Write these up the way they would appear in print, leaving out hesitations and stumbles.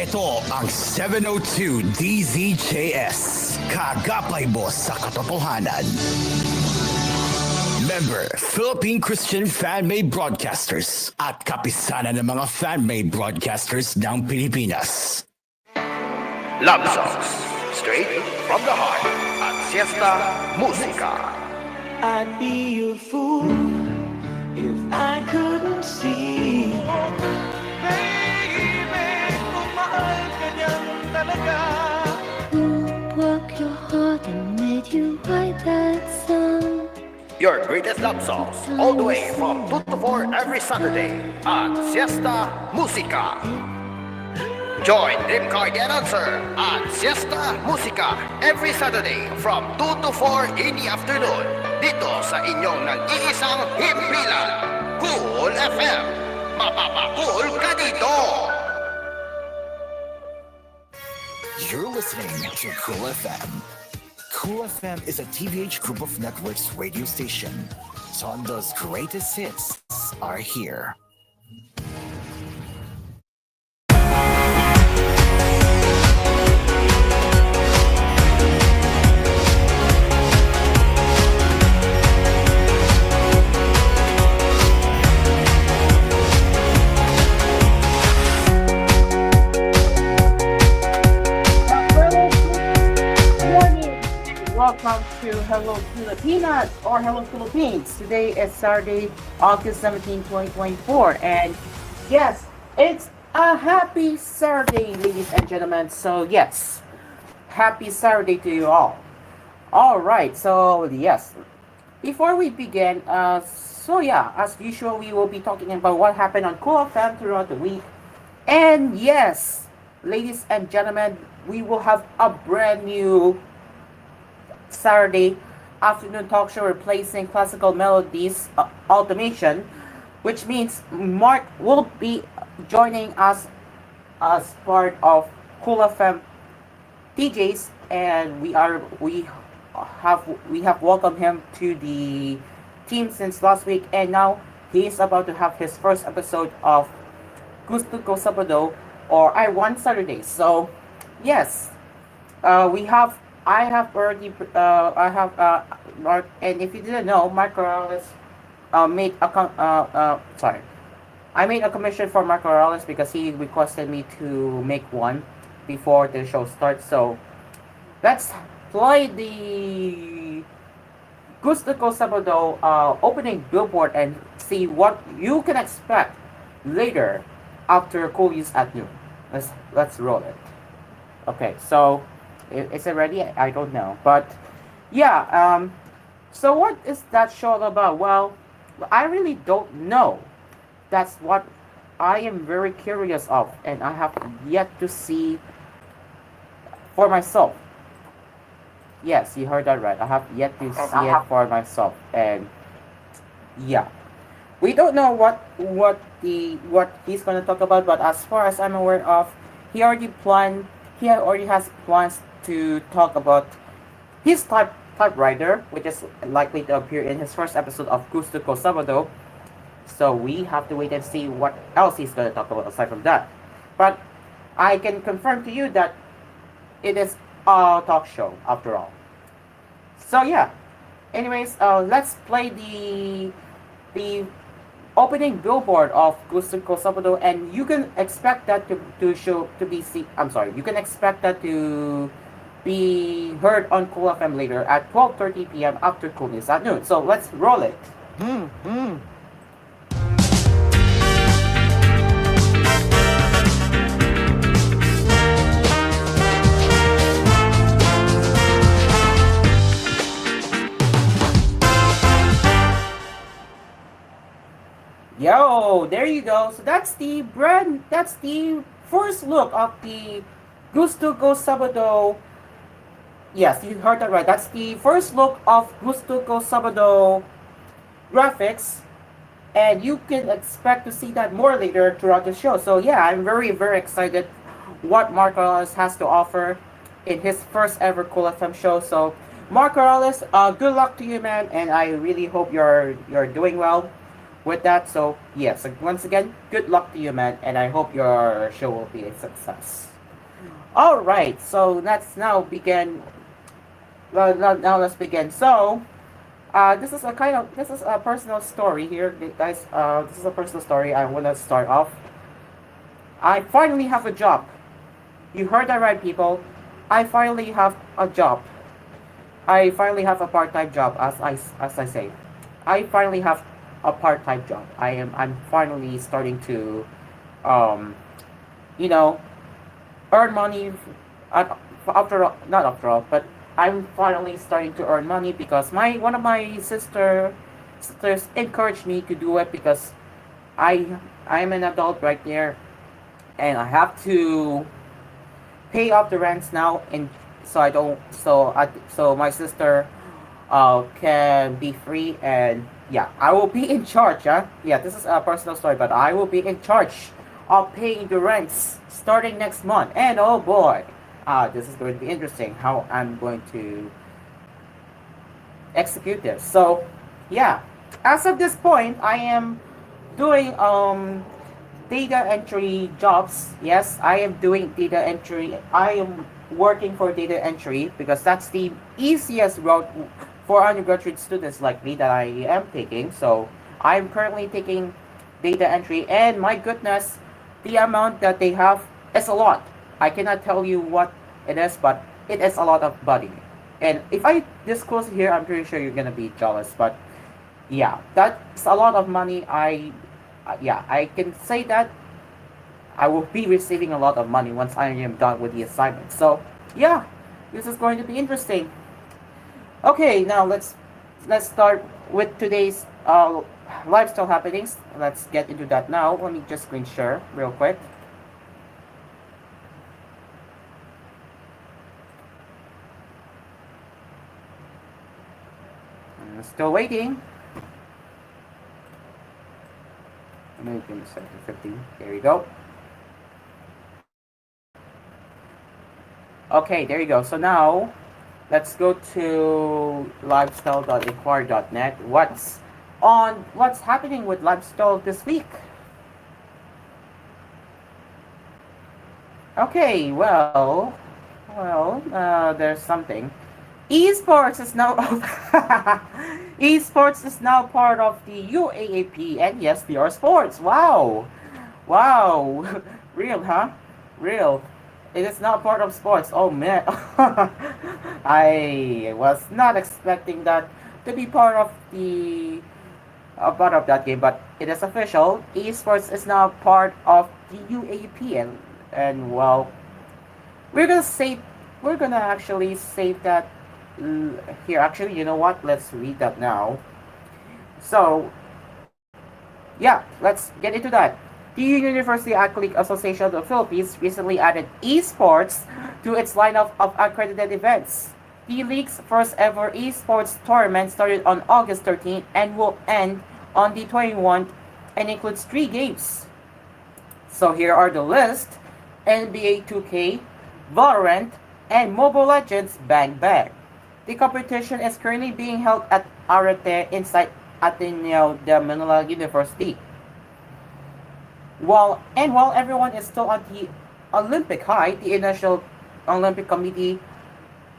Ito ang 702 DZJS. Kagapay mo sa katotohanan. Member, Philippine Christian Fan-Made Broadcasters at kapisanan ng mga fan-made broadcasters ng Pilipinas. Love songs, straight from the heart at Siesta Musika. I'd be a fool if I couldn't see. Baby, kung mahal ka niyan talaga. Who broke your heart and made you write that song? Your greatest love songs, all the way from 2 to 4 every Saturday at Siesta Musika. Join Dream Car the Announcer at Siesta Musika every Saturday from 2 to 4 in the afternoon dito sa inyong nag-iisang himpilan, koolFM. Mapapakul ka dito! You're listening to koolFM. koolFM is a TVH Group of Networks radio station. Tondo's greatest hits are here. Welcome to Hello Pilipinas or Hello Philippines. Today is Saturday, August 17, 2024. And yes, it's a happy Saturday, ladies and gentlemen. So yes, happy Saturday to you all. All right, so yes, before we begin, as usual, we will be talking about what happened on koolFM throughout the week. And yes, ladies and gentlemen, we will have a brand new Saturday afternoon talk show replacing classical melodies automation, which means Mark will be joining us as part of koolFM DJs, and we have welcomed him to the team since last week, and now he is about to have his first episode of Gusto Ko Sabado or I Want Saturday. So yes, I have Mark, and if you didn't know, Mark Corrales I made a commission for Mark Corrales because he requested me to make one before the show starts. So let's play the Gusto Ko Sabado opening billboard and see what you can expect later after koolNews at noon. Let's roll it. Okay, so is it ready? I don't know. But yeah, so what is that show all about? Well, I really don't know. That's what I am very curious of, and I have yet to see for myself. Yes, you heard that right. I have yet to see it for myself. And yeah, we don't know what he's going to talk about, but as far as I'm aware of, he already has plans to talk about his typewriter, which is likely to appear in his first episode of Gusto Ko Sabado. So we have to wait and see what else he's going to talk about aside from that. But I can confirm to you that it is a talk show after all. So yeah. Anyways, let's play the opening billboard of Gusto Ko Sabado, and you can expect that you can expect that to be heard on koolFM later at 12:30 p.m. after koolNews at noon. So let's roll it. Yo, there you go. So that's the first look of the Gusto Ko Sabado. Yes, you heard that right. That's the first look of Gusto Ko Sabado graphics, and you can expect to see that more later throughout the show. So yeah, I'm very, very excited what Mark Corrales has to offer in his first ever koolFM show. So Mark Corrales, good luck to you, man, and I really hope you're doing well with that. So yes, once again, good luck to you, man, and I hope your show will be a success. All right, so let's now begin. Well, now let's begin. So, this is a personal story here, guys. This is a personal story. I want to start off. I finally have a job. You heard that right, people. I finally have a job. I finally have a part-time job, as I say. I finally have a part-time job. I'm finally starting to, um, you know, earn money. After all, not after all, but I'm finally starting to earn money because my one of my sisters encouraged me to do it because I'm an adult right there and I have to pay off the rents now, and so I don't so my sister can be free, and yeah, I will be in charge. Yeah, this is a personal story, but I will be in charge of paying the rents starting next month. And oh boy, this is going to be interesting how I'm going to execute this. So yeah, as of this point, I am doing data entry jobs. Yes, I am doing data entry. I am working for data entry because that's the easiest route for undergraduate students like me that I am taking. So I'm currently taking data entry, and my goodness, the amount that they have is a lot. I cannot tell you what it is, but it is a lot of money. And if I disclose here, I'm pretty sure you're gonna be jealous. But yeah, that's a lot of money. Yeah, I can say that I will be receiving a lot of money once I am done with the assignment. So yeah, this is going to be interesting. Okay, now let's start with today's lifestyle happenings. Let's get into that now. Let me just screen share real quick. I'm still waiting. Give me a second, 15. There you go. Okay, there you go. So now, let's go to lifestyle.inquire.net. What's happening with lifestyle this week? Okay, there's something. Esports is now esports is now part of the UAAP, and yes, VR Sports. Wow, real, huh? Real. It is not part of sports. Oh man, I was not expecting that to be part of that game, but it is official. Esports is now part of the UAP, and well, we're gonna save. We're gonna actually save that here. Actually, you know what? Let's read that now. So, yeah, let's get into that. The University Athletic Association of the Philippines recently added esports to its lineup of accredited events. The league's first ever esports tournament started on August 13th and will end on the 21st and includes 3 games. So here are the list: NBA 2K, Valorant, and Mobile Legends Bang Bang. The competition is currently being held at Arete inside Ateneo de Manila University. While everyone is still on the Olympic high, the International Olympic Committee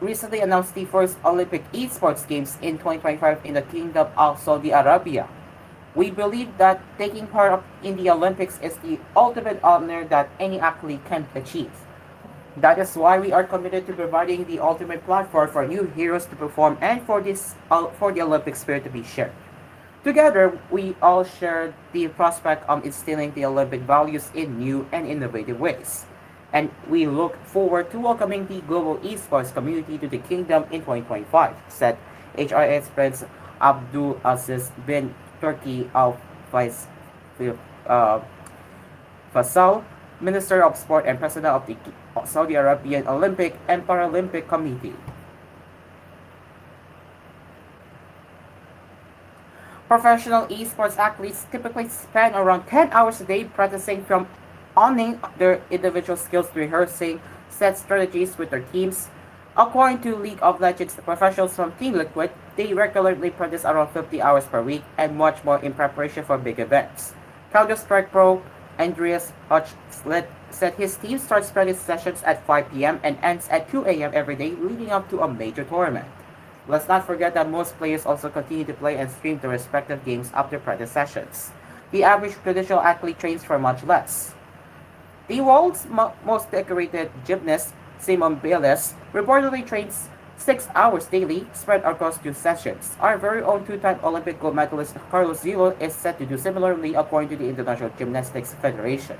recently announced the first Olympic esports games in 2025 in the Kingdom of Saudi Arabia. We believe that taking part in the Olympics is the ultimate honor that any athlete can achieve. That is why we are committed to providing the ultimate platform for new heroes to perform and for the Olympic spirit to be shared. Together, we all share the prospect of instilling the Olympic values in new and innovative ways. And we look forward to welcoming the global esports community to the kingdom in 2025, said HIS Prince Abdul Aziz bin Turki Al Faisal, Minister of Sport and President of the Saudi Arabian Olympic and Paralympic Committee. Professional esports athletes typically spend around 10 hours a day practicing, from honing their individual skills to rehearsing set strategies with their teams. According to League of Legends professionals from Team Liquid, they regularly practice around 50 hours per week and much more in preparation for big events. Counter-Strike Pro Andreas Hutch said his team starts practice sessions at 5 p.m. and ends at 2 a.m. every day, leading up to a major tournament. Let's not forget that most players also continue to play and stream their respective games after practice sessions. The average traditional athlete trains for much less. The world's most decorated gymnast, Simon Biles, reportedly trains 6 hours daily, spread across 2 sessions. Our very own two-time Olympic gold medalist Carlos Zillo is set to do similarly according to the International Gymnastics Federation.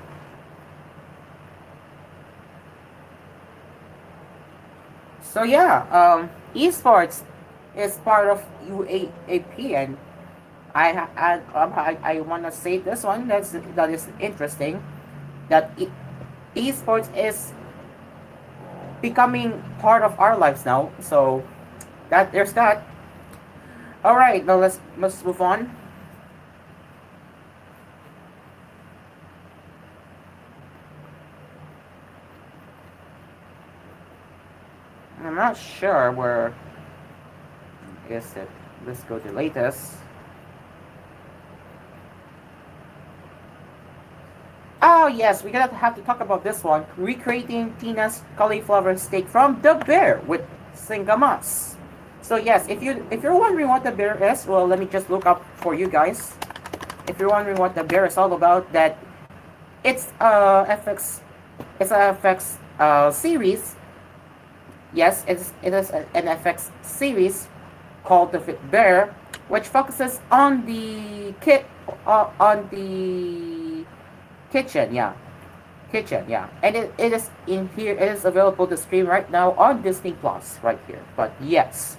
So yeah, esports is part of UAAP, and I want to say this one that is interesting, that esports is becoming part of our lives now. So that there's that. All right, now let's move on. I'm not sure where is it. Let's go to latest. Oh yes, we're gonna have to talk about this one. Recreating Tina's cauliflower steak from The Bear with Singamas. So yes, if you're wondering what The Bear is, well, let me just look up for you guys. If you're wondering what The Bear is all about, that it's a FX series. Yes, it is an FX series called The Bear, which focuses on the kitchen, yeah. And it is in here. It is available to stream right now on Disney Plus right here. But yes,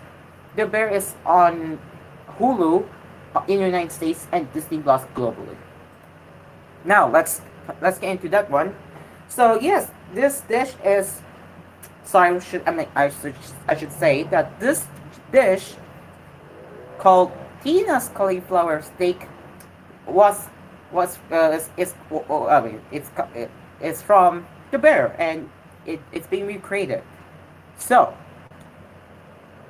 The Bear is on Hulu in the United States and Disney Plus globally. Now let's get into that one. So yes, this dish is. So I should say that this dish called Tina's cauliflower steak it's from The Bear, and it's being recreated. So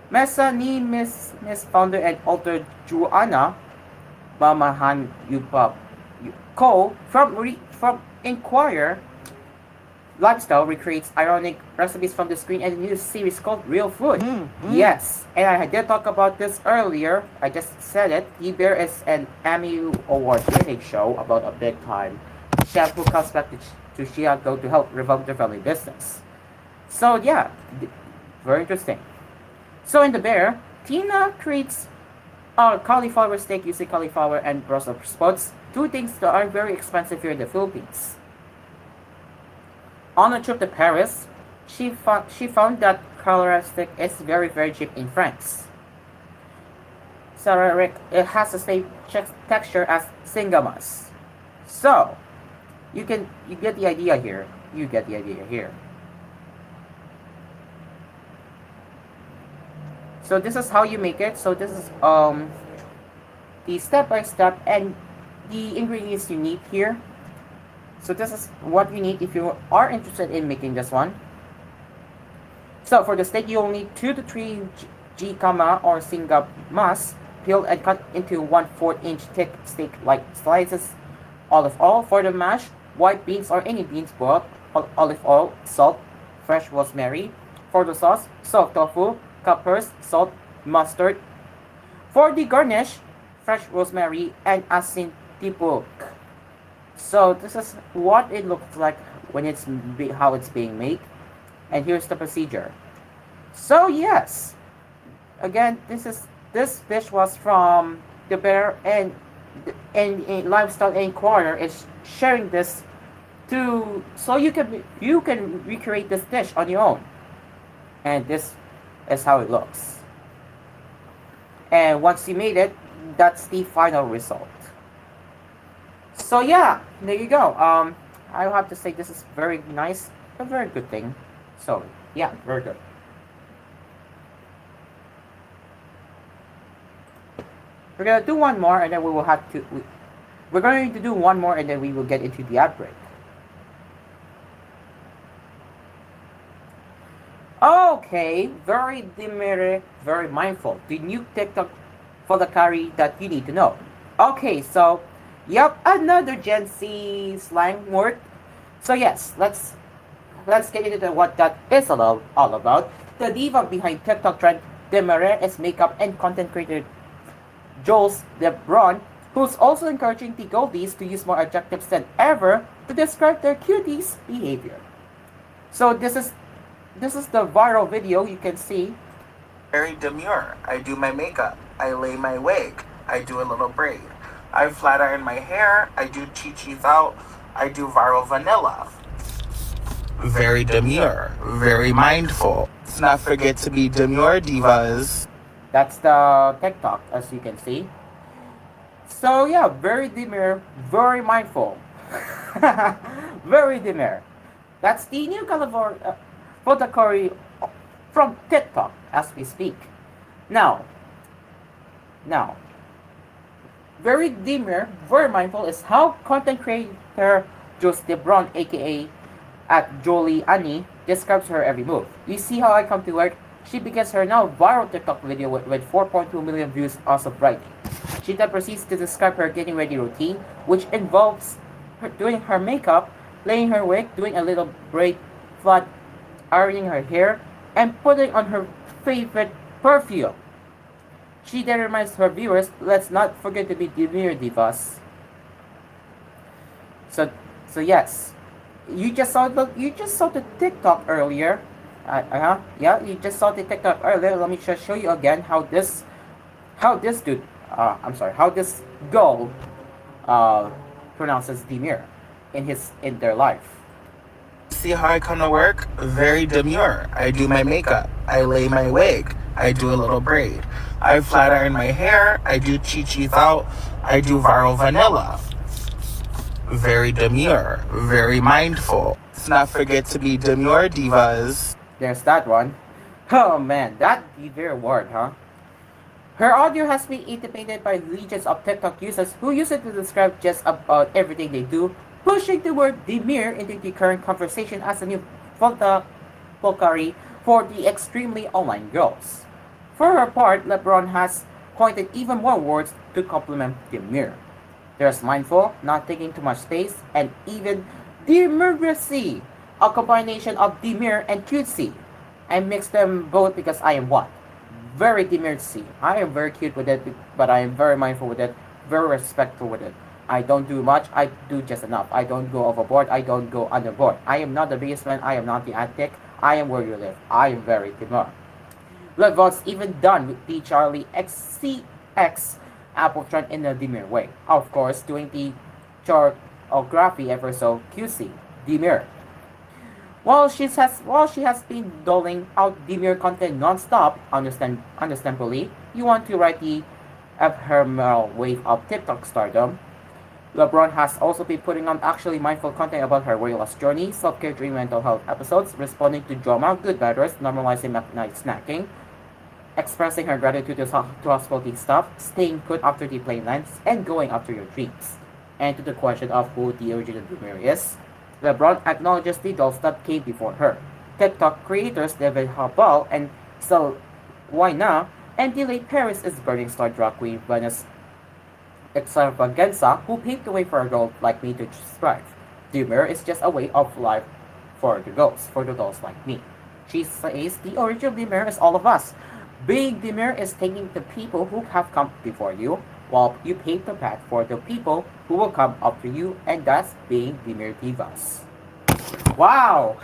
Mesa ni Miss founder and author Joanna Mamahan Yupap Ko from Inquirer Lifestyle recreates ironic recipes from the screen and a new series called Real Food. Yes, and I did talk about this earlier. I just said it. The Bear is an Emmy Award-winning show about a big-time chef who comes back to Chicago to help revive their family business. So yeah, very interesting. So in The Bear, Tina creates a cauliflower steak using cauliflower and Brussels sprouts, two things that are very expensive here in the Philippines. On a trip to Paris, she found that cauliflower steak is very cheap in France. So it has the same texture as Singamas. So you get the idea here. You get the idea here. So this is how you make it. So this is the step by step and the ingredients you need here. So this is what you need if you are interested in making this one. So for the steak, you will need 2 to 3 jicama or singamas, peeled and cut into 1/4 inch thick steak-like slices. Olive oil for the mash, white beans or any beans boiled, olive oil, salt, fresh rosemary. For the sauce, soft tofu, capers, salt, mustard. For the garnish, fresh rosemary and asin tipok. So this is what it looks like when how it's being made, and here's the procedure. So yes, again, this dish was from The Bear, and Lifestyle Inquirer is sharing this so you can recreate this dish on your own, and this is how it looks. And once you made it, that's the final result. So yeah, there you go. I have to say this is very nice, a very good thing. So yeah, very good. We're gonna do one more, and then we will have to. We're going to do one more, and then we will get into the ad break. Okay, very demure, very mindful. The new TikTok for the curry that you need to know. Okay, so Yep, another Gen Z slang word. So yes, let's get into what that is all about. The diva behind TikTok trend, Demare, is makeup and content creator Jules LeBron, who's also encouraging the goldies to use more adjectives than ever to describe their cuties' behavior. So this is the viral video you can see. Very demure. I do my makeup. I lay my wig. I do a little braid. I flat iron my hair. I do chi-chis out. I do viral vanilla. Very demure. Very mindful. Let's not forget to be demure divas. That's the TikTok, as you can see. So yeah, very demure, very mindful, very demure. That's the new California category from TikTok as we speak. Now, now, very demure, very mindful is how content creator Jules LeBron, aka at Jolie Annie, describes her every move. You see how I come to work? She begins her now viral TikTok video with 4.2 million views as of writing. She then proceeds to describe her getting ready routine, which involves her doing her makeup, laying her wig, doing a little braid, flat ironing her hair, and putting on her favorite perfume. She then reminds her viewers, let's not forget to be demure divas. So yes, you just saw the TikTok earlier. Yeah, you just saw the TikTok earlier. Let me just show you again how this dude, how this girl pronounces demure in their life. See how I come to work? Very demure. I do my makeup. I lay my wig. I do a little braid. I flat iron my hair. I do chi-chis out. I do viral vanilla. Very demure. Very mindful. Let's not forget to be demure divas. There's that one. Oh man, that demure word, huh? Her audio has been imitated by legions of TikTok users who use it to describe just about everything they do, pushing the word demure into the current conversation as a new vocabulary for the extremely online girls. For her part, LeBron has coined even more words to complement demure. There's mindful, not taking too much space, and even demuracy, a combination of demure and cutesy. I mix them both because I am what? Very demuracy. I am very cute with it, but I am very mindful with it, very respectful with it. I don't do much, I do just enough. I don't go overboard, I don't go underboard. I am not the basement, I am not the attic, I am where you live. I am very demure. LeBron's even done with the Charlie XCX Apple trend in a demure way. Of course, doing the choreography ever so cutesy, demure. While she has been doling out demure content non-stop, understandably, you want to ride the ephemeral wave of TikTok stardom. LeBron has also been putting on actually mindful content about her weight loss journey, self-care during mental health episodes, responding to drama, good matters, normalizing night snacking, expressing her gratitude to hospitality staff, staying put after the plane lands, and going after your dreams. And to the question of who the original demure is, LeBron acknowledges the dolls that came before her. TikTok creators David Habal and Selwina, and the late Paris is burning star drag queen Venus Extravaganza, who paved the way for a girl like me to thrive. Demure is just a way of life for the dolls like me. She says the original demure is all of us. Being demure is taking the people who have come before you, while you pave the path for the people who will come after you, and that's being demure divas. Wow!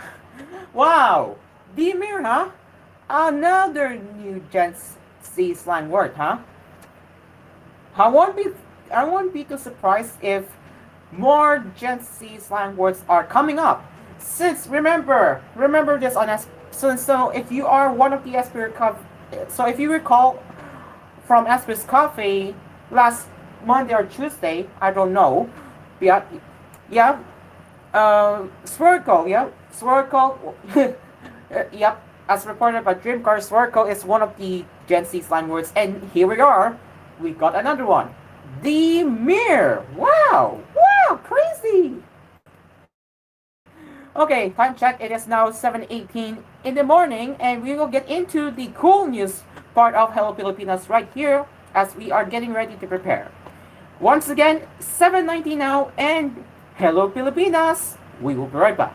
Wow! Demure, huh? Another new Gen Z slang word, huh? I won't be too surprised if more Gen Z slang words are coming up. Since remember this on so if you are one of the Asphere so if you recall from Asphere's Cafe last Monday or Tuesday, I don't know. Yeah. Swirkle, yeah. Swirkle. Yep. As reported by Dreamcar, Swirkle is one of the Gen Z slang words, and here we are. We got another one. Demure. Wow. Wow. Crazy. Okay, time check. It is now 7:18 in the morning, and we will get into the cool news part of Hello Pilipinas right here as we are getting ready to prepare. Once again, 7:90 now, and Hello Pilipinas. We will be right back.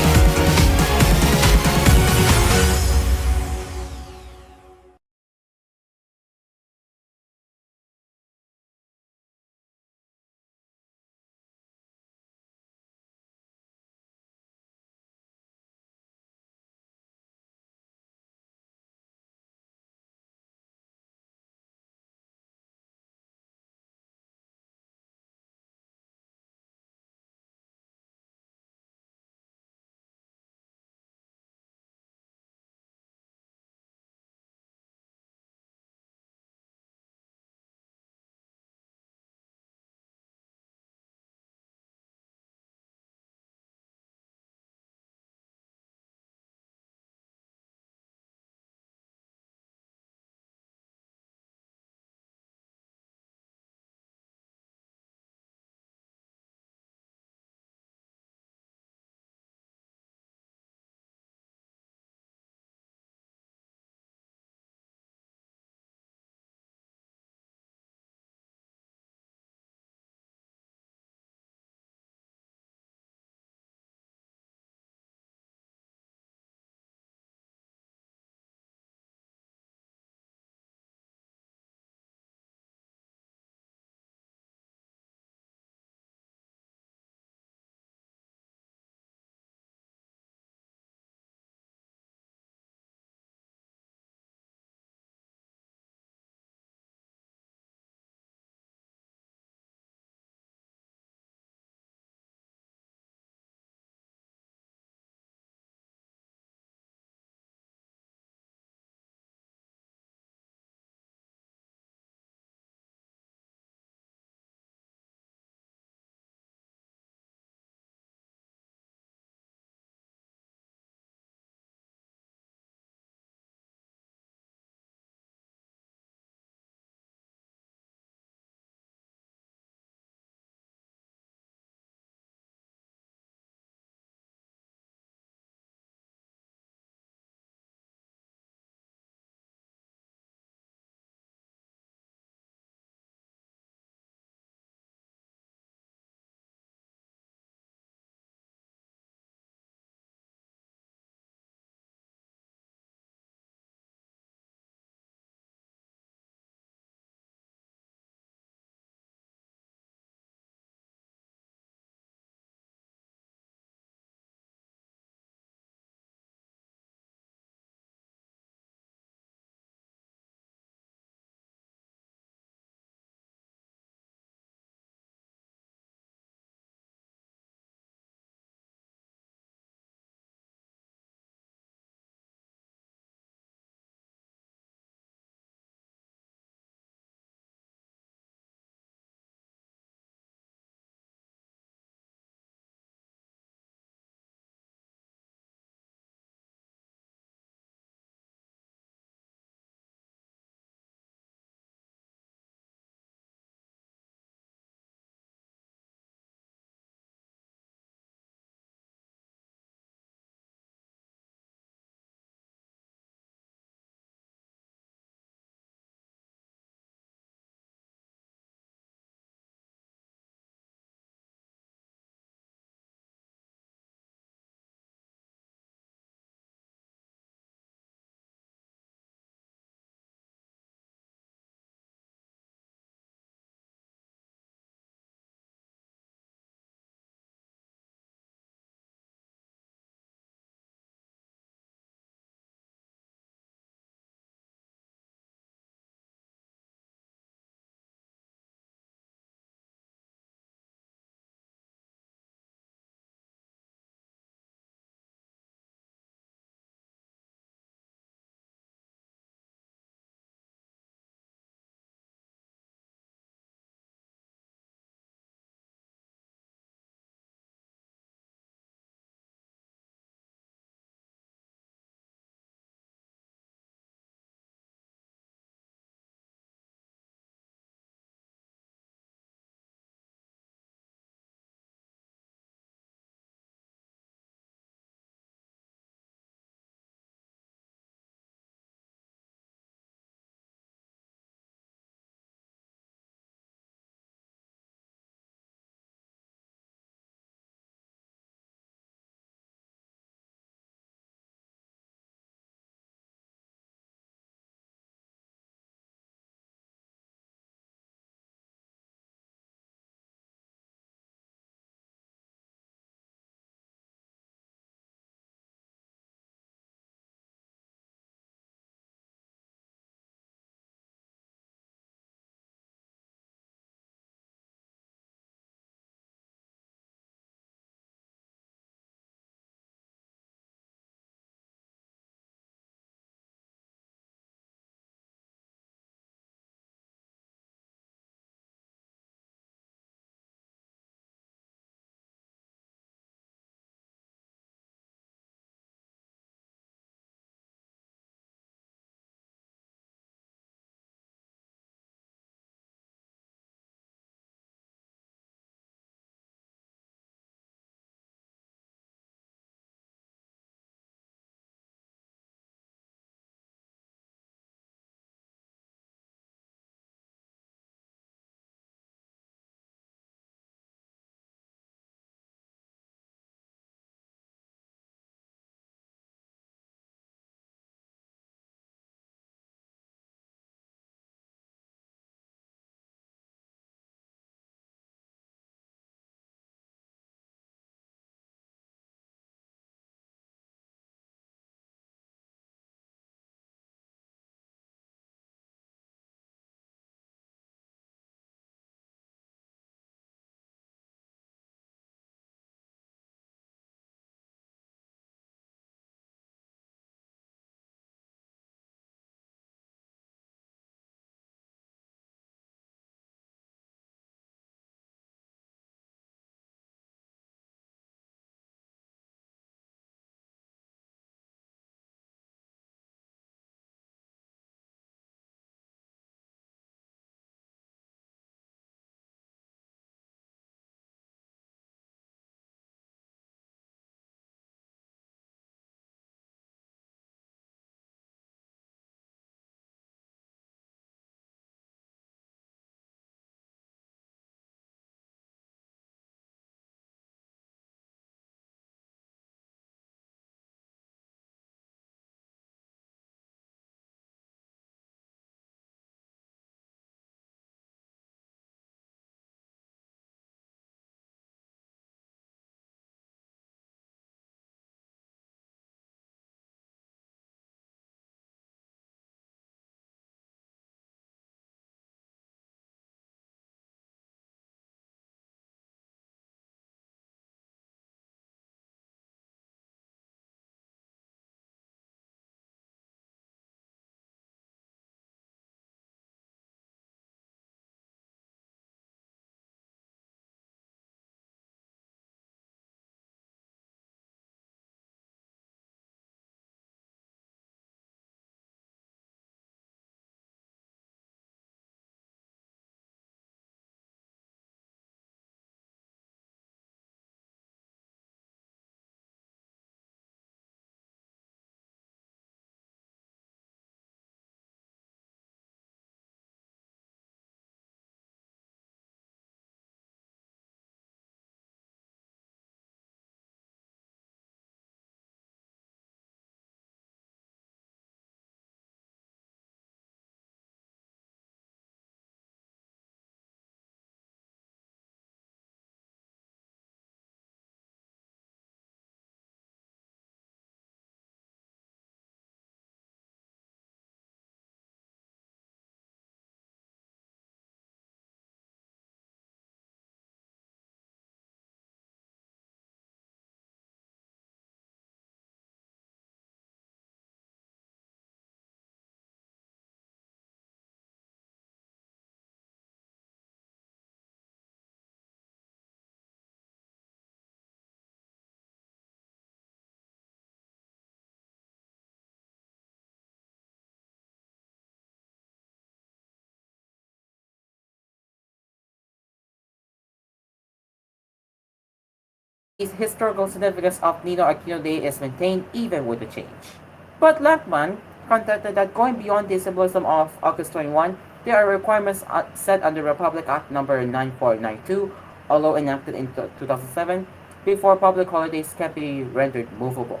historical significance of Nino Aquino Day is maintained even with the change. But Lackman contended that going beyond the symbolism of August 21, there are requirements set under Republic Act number 9492, although enacted in 2007, before public holidays can be rendered movable.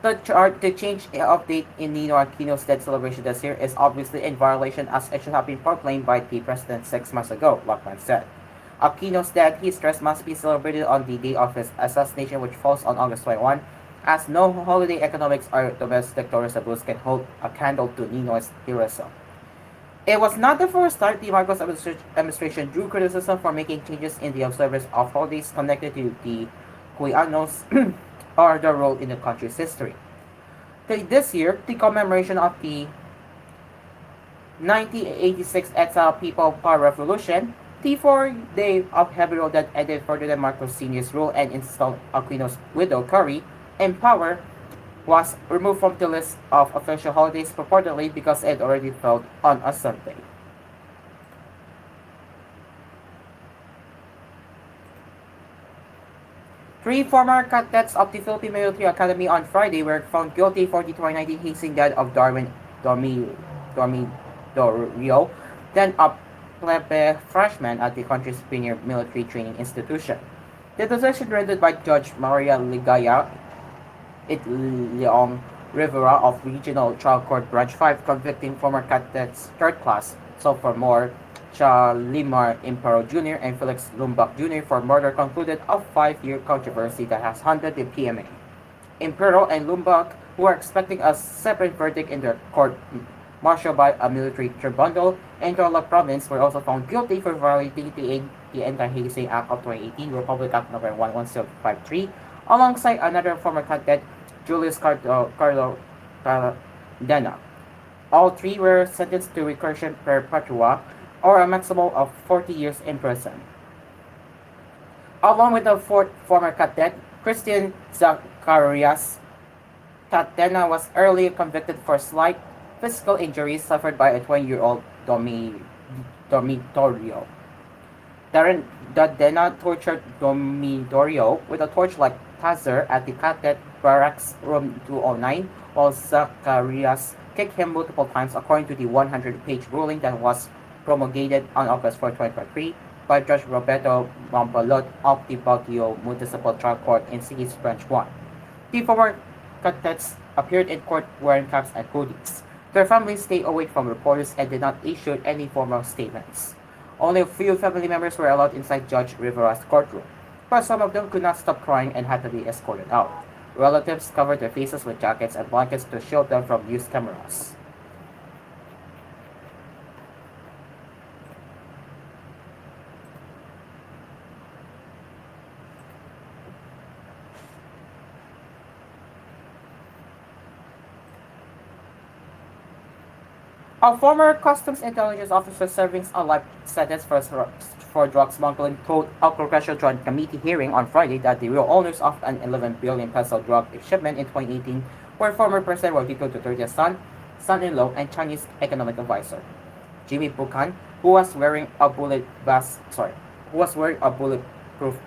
The change of date in Nino Aquino's death celebration this year is obviously in violation as it should have been proclaimed by the president 6 months ago, Lockman said. Aquino's death, he stressed, must be celebrated on the day of his assassination, which falls on August 21, as no holiday economics or domestic tourism booths can hold a candle to Nino's heroism. It was not the first time the Marcos administration drew criticism for making changes in the observance of holidays connected to the Cuyanos or their role in the country's history. This year, the commemoration of the 1986 Exile People Power Revolution, the 4-day of heavy road that ended further than Marcos Sr.'s rule and installed Aquino's widow, Curry, in power, was removed from the list of official holidays purportedly because it already fell on a Sunday. Three former cadets of the Philippine Military Academy on Friday were found guilty for the 2019 hazing death of Darwin Dormidorio, then a plebe freshman at the country's premier military training institution. The decision rendered by Judge Maria Ligaya Leong Rivera of Regional Trial Court Branch 5 convicting former cadets third class sophomore Chalimar Impero Jr. and Felix Lumbak Jr. for murder concluded a 5-year controversy that has haunted the PMA. Impero and Lumbak, who are expecting a separate verdict in their court martial by a military tribunal in Tarlac province, were also found guilty for violating the Anti-Hazing Act of 2018, Republic Act No. 11753, alongside another former cadet, Julius Carlo Dena. All three were sentenced to recursion perpetua, or a maximum of 40 years in prison. Along with the fourth former cadet, Christian Zacharias, Catena was earlier convicted for slight physical injuries suffered by a 20-year-old Dormitorio. Dena tortured Dormitorio with a torch-like taser at the cadet barracks room 209, while Zacharias kicked him multiple times according to the 100-page ruling that was promulgated on August 4, 2023 by Judge Roberto Mambalot of the Baguio Municipal Trial Court in City's Branch 1. The former cadets appeared in court wearing caps and hoodies. Their families stayed away from reporters and did not issue any formal statements. Only a few family members were allowed inside Judge Rivera's courtroom, but some of them could not stop crying and had to be escorted out. Relatives covered their faces with jackets and blankets to shield them from news cameras. A former Customs Intelligence officer serving a life sentence for drug smuggling told a Congressional Joint Committee hearing on Friday that the real owners of an 11 billion peso drug shipment in 2018 were former President Rodrigo Duterte's son-in-law, and Chinese economic advisor. Jimmy Buchan, who was wearing a bulletproof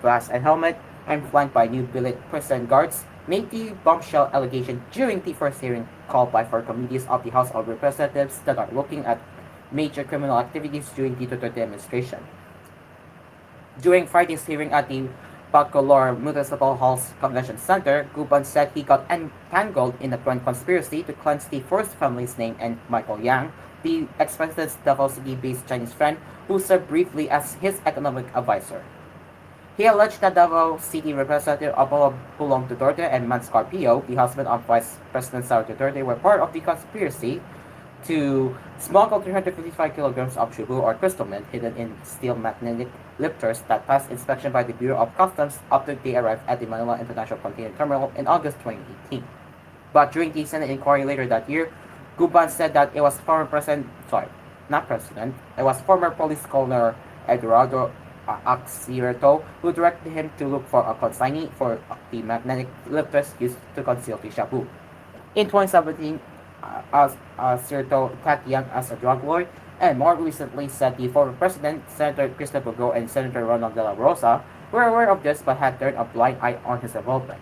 vest and helmet and flanked by new billet prison guards, made the bombshell allegation during the first hearing called by four committees of the House of Representatives that are looking at major criminal activities during the Duterte administration. During Friday's hearing at the Bacolor Municipal Hall's Convention Center, Guban said he got entangled in a grand conspiracy to cleanse the first family's name and Michael Yang, the ex-president's Davao City-based Chinese friend, who served briefly as his economic advisor. He alleged that Davao City Representative Apollo Pulong Duterte and Mans Carpio, the husband of Vice President Sara Duterte, were part of the conspiracy to smuggle 355 kilograms of shubu or crystal mint hidden in steel magnetic lifters that passed inspection by the Bureau of Customs after they arrived at the Manila International Container Terminal in August 2018. But during the Senate inquiry later that year, Guban said that it was it was former police colonel Eduardo Axierto who directed him to look for a consignee for the magnetic lifters used to conceal the shabu. In 2017, Axierto attacked Yang as a drug lord, and more recently said the former president, Senator Cristo Bogo and Senator Ronald De La Rosa, were aware of this but had turned a blind eye on his involvement.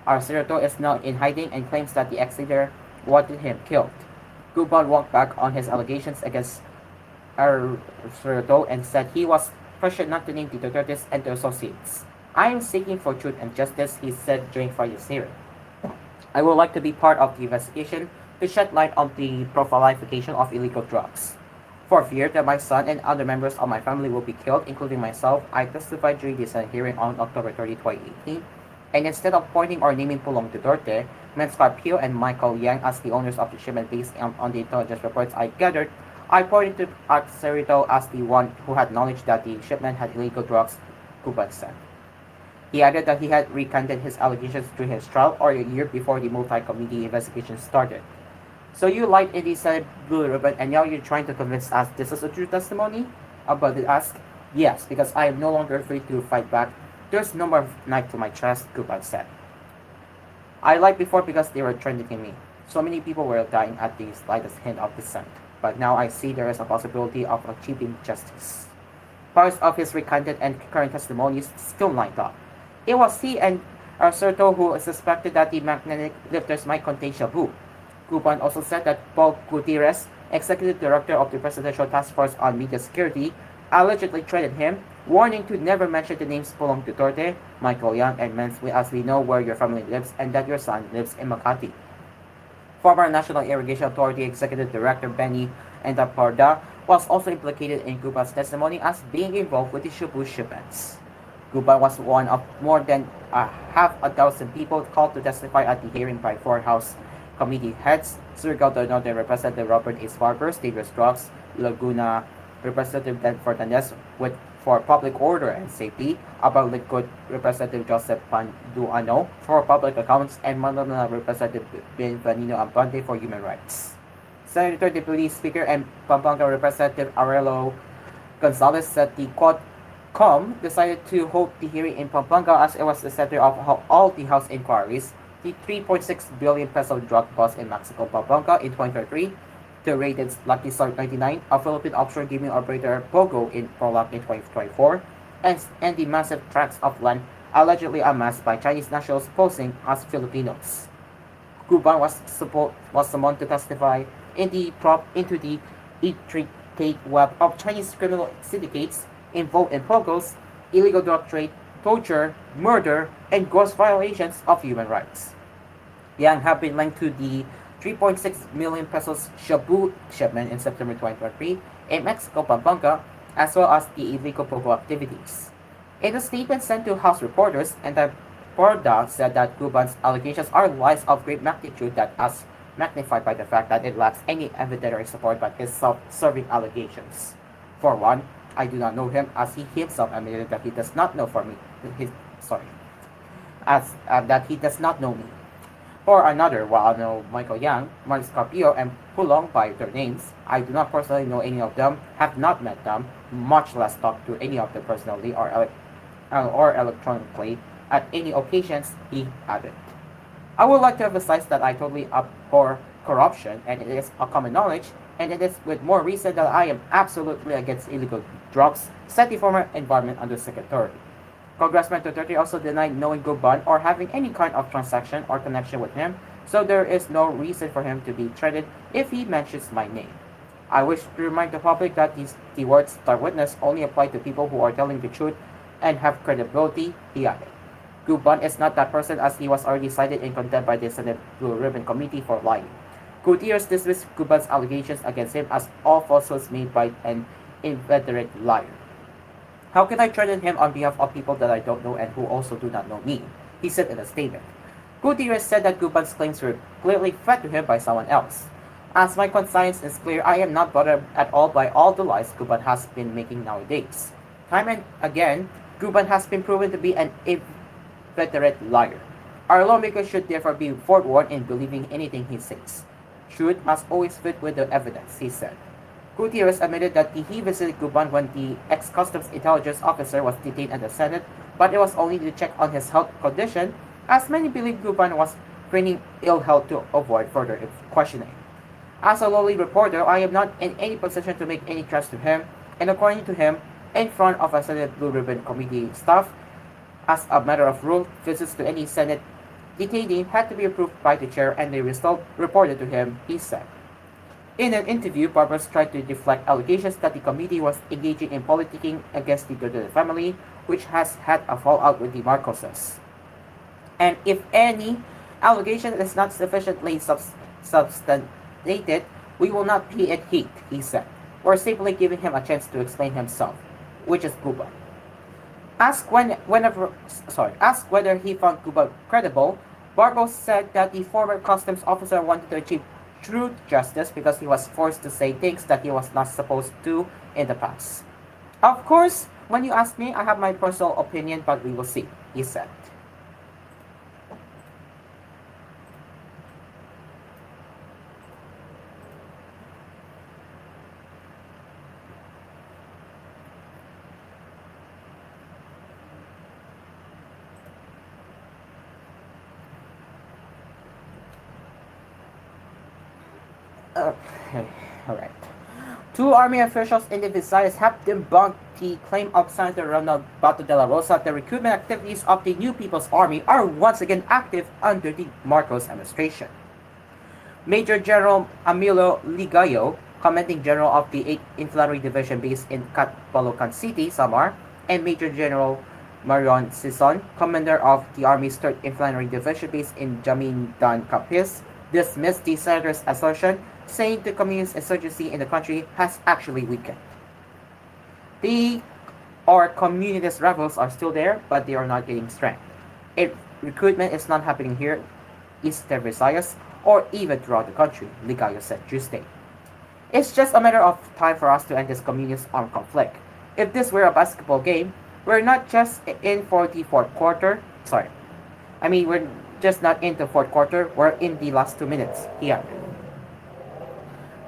Arcerato is now in hiding and claims that the ex-leader wanted him killed. Guban walked back on his allegations against Arcerato and said he was pressured not to name the Dutertes and their associates. I am seeking for truth and justice, he said during Friday's hearing. I would like to be part of the investigation to shed light on the proliferation of illegal drugs. For fear that my son and other members of my family will be killed, including myself, I testified during the Senate hearing on October 30, 2018, and instead of pointing or naming Pulong Duterte, Scarpio and Michael Yang as the owners of the shipment based on the intelligence reports I gathered, I pointed to Arcerito as the one who had knowledge that the shipment had illegal drugs, Guban said. He added that he had recanted his allegations during his trial or a year before the multi-committee investigation started. So you lied in the Senate Blue Ribbon and now you're trying to convince us this is a true testimony? Abadid asked. Yes, because I am no longer free to fight back. There's no more knife to my chest, Guban said. I lied before because they were threatening me. So many people were dying at the slightest hint of dissent. But now I see there is a possibility of achieving justice. Parts of his recanted and current testimonies still lined up. It was he and Arcerto who suspected that the magnetic lifters might contain shabu. Guban also said that Paul Gutierrez, executive director of the Presidential Task Force on Media Security, allegedly threatened him, warning to never mention the names Pulong Duterte, Michael Yang, and Menz as we know where your family lives and that your son lives in Makati. Former National Irrigation Authority Executive Director Benny Endaparda was also implicated in Guban's testimony as being involved with the shabu shipments. Guban was one of more than half a dozen people called to testify at the hearing by four House committee heads: Surigao del Norte Representative Robert A. Sparkers, Dangerous Drugs, Laguna Representative Dan Fortanes for Public Order and Safety, Abang-Lingkod Representative Joseph Panduano for Public Accounts, and Manila Representative Benvanino Ampante for Human Rights. Senator Deputy Speaker and Pampanga Representative Aurelio Gonzalez said the Quadcom decided to hold the hearing in Pampanga as it was the center of all the House inquiries. The 3.6 billion peso drug bust in Mexico, Pampanga in 2023, the raided Lucky Star 99, a Philippine offshore gaming operator Pogo in Prolac in 2024, and the massive tracts of land allegedly amassed by Chinese nationals posing as Filipinos. Guban was summoned to testify into the intricate web of Chinese criminal syndicates involved in Pogos, illegal drug trade, torture, murder, and gross violations of human rights. Yang have been linked to the 3.6 million pesos shabu shipment in September 2023 in Mexico, Pampanga, as well as the illegal Pogo activities. In a statement sent to House reporters, Porda said that Guban's allegations are lies of great magnitude that as magnified by the fact that it lacks any evidentiary support by his self-serving allegations. For one, I do not know him, as he himself admitted that he does not know that he does not know me. For another, while I know Michael Yang, Mark Scarpio, and Pulong by their names, I do not personally know any of them, have not met them, much less talked to any of them personally or electronically at any occasions, he added. I would like to emphasize that I totally abhor corruption, and it is a common knowledge, and it is with more reason that I am absolutely against illegal drugs, said the former Environment Undersecretary. Congressman Duterte also denied knowing Guban or having any kind of transaction or connection with him, so there is no reason for him to be threatened if he mentions my name. I wish to remind the public that the words "star witness" only apply to people who are telling the truth and have credibility, he added. Guban is not that person, as he was already cited in contempt by the Senate Blue Ribbon Committee for lying. Gutierrez dismissed Guban's allegations against him as all falsehoods made by an inveterate liar. How can I threaten him on behalf of people that I don't know and who also do not know me? He said in a statement. Gutierrez said that Guban's claims were clearly fed to him by someone else. As my conscience is clear, I am not bothered at all by all the lies Guban has been making nowadays. Time and again, Guban has been proven to be an inveterate liar. Our lawmakers should therefore be forewarned in believing anything he says. Truth must always fit with the evidence, he said. Gutierrez admitted that he visited Guban when the ex-customs intelligence officer was detained at the Senate, but it was only to check on his health condition, as many believe Guban was feigning ill health to avoid further questioning. As a lowly reporter, I am not in any position to make any threats to him, and according to him, in front of a Senate Blue Ribbon Committee staff, As a matter of rule, visits to any Senate detainee had to be approved by the chair and the result reported to him, he said. In an interview, Barbers tried to deflect allegations that the committee was engaging in politicking against the Duterte family, which has had a fallout with the Marcoses. And if any allegation is not sufficiently substantiated, we will not pay it heed, he said. We're simply giving him a chance to explain himself, which is Cuba. Asked whether he found Cuba credible, Barbos said that the former customs officer wanted to achieve true justice because he was forced to say things that he was not supposed to in the past. Of course, when you ask me, I have my personal opinion, but we will see, he said. Okay, alright. Two army officials in the Visayas have debunked the claim of Senator Ronald Bato de la Rosa that the recruitment activities of the New People's Army are once again active under the Marcos administration. Major General Emilio Ligayo, commanding general of the 8th Infantry Division based in Catbalocan City, Samar, and Major General Marion Sison, commander of the Army's 3rd Infantry Division based in Jamindan, Capiz, dismissed the senator's assertion, saying the communist insurgency in the country has actually weakened. Communist rebels are still there, but they are not getting strength. Recruitment is not happening here, Eastern Visayas, or even throughout the country, Ligayo said Tuesday. It's just a matter of time for us to end this communist armed conflict. If this were a basketball game, we're not just in for the fourth quarter. We're just not in the fourth quarter, we're in the last 2 minutes, he added.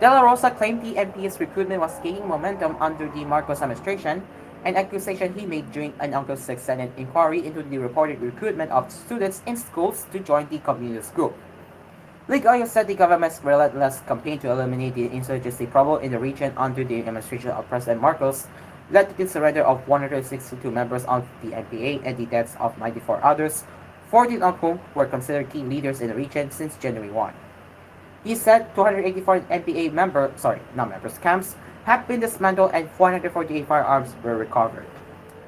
De La Rosa claimed the MP's recruitment was gaining momentum under the Marcos administration, an accusation he made during an August 6 Senate inquiry into the reported recruitment of students in schools to join the communist group. Ligayo said the government's relentless campaign to eliminate the insurgency problem in the region under the administration of President Marcos led to the surrender of 162 members of the NPA and the deaths of 94 others, 14 of whom were considered key leaders in the region since January 1. He said 284 NPA camps have been dismantled and 448 firearms were recovered.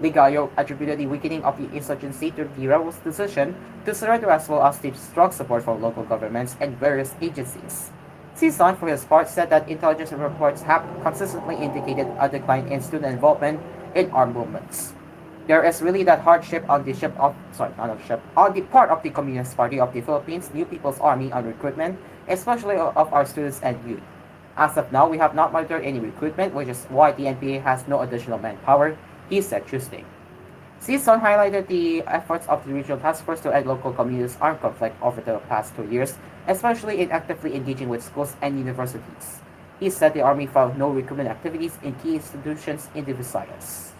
Ligayo attributed the weakening of the insurgency to the rebels' decision to surrender as well as the strong support from local governments and various agencies. Sison, for his part, said that intelligence reports have consistently indicated a decline in student involvement in armed movements. There is really that hardship on the on the part of the Communist Party of the Philippines, New People's Army on recruitment, especially of our students and youth. As of now, we have not monitored any recruitment, which is why the NPA has no additional manpower, he said Tuesday. Sison highlighted the efforts of the regional task force to end local communist armed conflict over the past 2 years, especially in actively engaging with schools and universities. He said the Army found no recruitment activities in key institutions in the Visayas.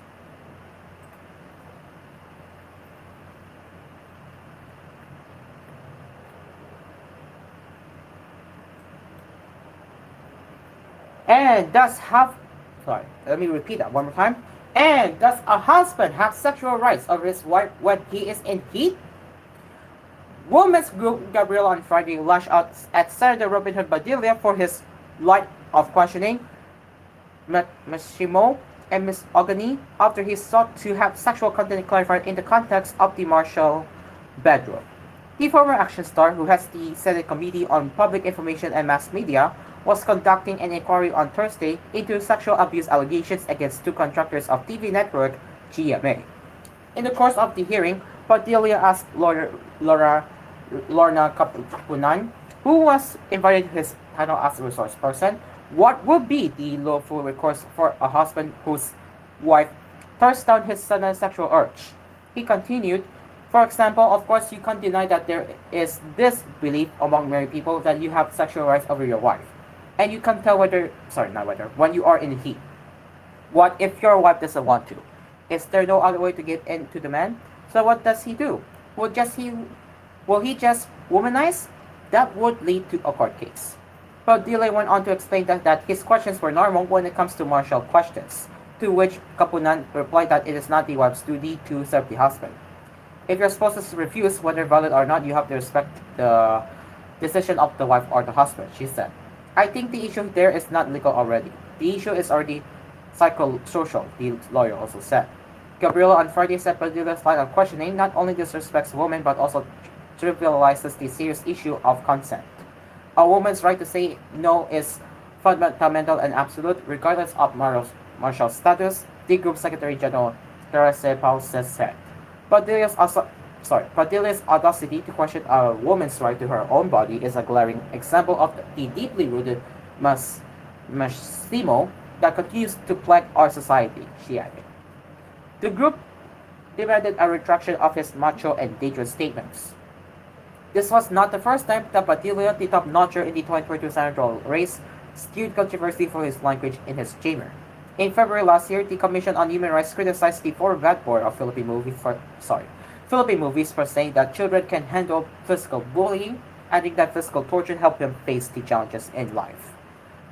And does let me repeat that one more time. And does a husband have sexual rights over his wife when he is in heat? Women's group Gabriel on Friday lashed out at Senator Robin Hood Padilla for his line of questioning Mashimo and Ms. Ogani after he sought to have sexual content clarified in the context of the Marshall bedroom. The former action star, who has the Senate Committee on Public Information and Mass Media, was conducting an inquiry on Thursday into sexual abuse allegations against 2 contractors of TV network GMA. In the course of the hearing, Padilla asked Lorna Kapunan, who was invited to his panel as a resource person, what would be the lawful recourse for a husband whose wife thrusts down his son's sexual urge. He continued, for example, of course you can't deny that there is this belief among married people that you have sexual rights over your wife. And you can tell when you are in the heat. What if your wife doesn't want to? Is there no other way to get into the man? So what does he do? Will he just womanize? That would lead to a court case. But Dile went on to explain that his questions were normal when it comes to martial questions, to which Kapunan replied that it is not the wife's duty to serve the husband. If your spouse refuse, whether valid or not, you have to respect the decision of the wife or the husband, she said. I think the issue there is not legal already. The issue is already psychosocial, the lawyer also said. Gabriela on Friday said Padilla's line of questioning not only disrespects women but also trivializes the serious issue of consent. A woman's right to say no is fundamental and absolute, regardless of martial status, the group Secretary General Teresa Pauses said. Padilla's audacity to question a woman's right to her own body is a glaring example of the deeply rooted machismo that continues to plague our society, she added. The group demanded a retraction of his macho and dangerous statements. This was not the first time that Padilla, the top notcher in the 2022 senatorial race, skewed controversy for his language in his chamber. In February last year, the Commission on Human Rights criticized the format board of Philippine movies for saying that children can handle physical bullying, adding that physical torture helped them face the challenges in life.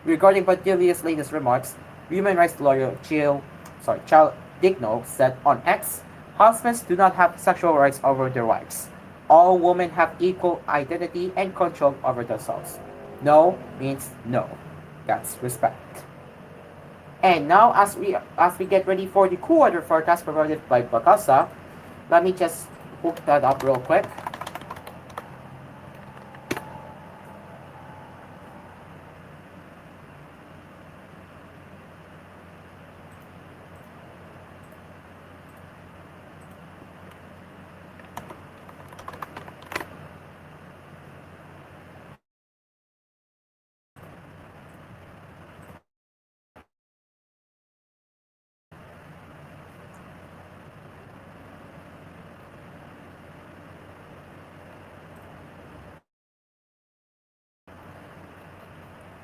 Regarding Padilla's latest remarks, human rights lawyer Charles Digno said on X, husbands do not have sexual rights over their wives. All women have equal identity and control over themselves. No means no. That's respect. And now, as we get ready for the cool weather forecast provided by Pagasa, let me just hook that up real quick.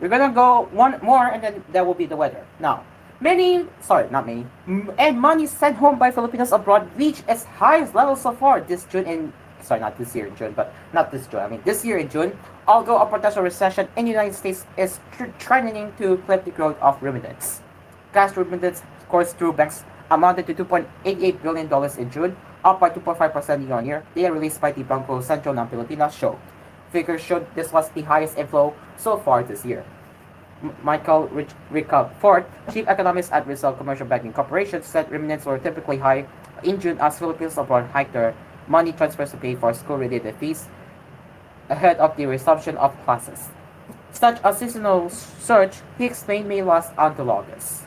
We're gonna go one more and then that will be the weather. Now, money sent home by Filipinos abroad reached its highest level so far this June this year in June, although a potential recession in the United States is threatening to clip the growth of remittance. Cash remittance course through banks amounted to $2.88 billion in June, up by 2.5% year-on-year. Data released by the Bangko Sentro ng Pilipinas show. Figures showed this was the highest inflow so far this year. Michael Ricafort, chief economist at Rizal Commercial Banking Corporation, said remittance were typically high in June as Filipinos abroad hiked their money transfers to pay for school-related fees ahead of the resumption of classes. Such a seasonal surge, he explained, may last until August.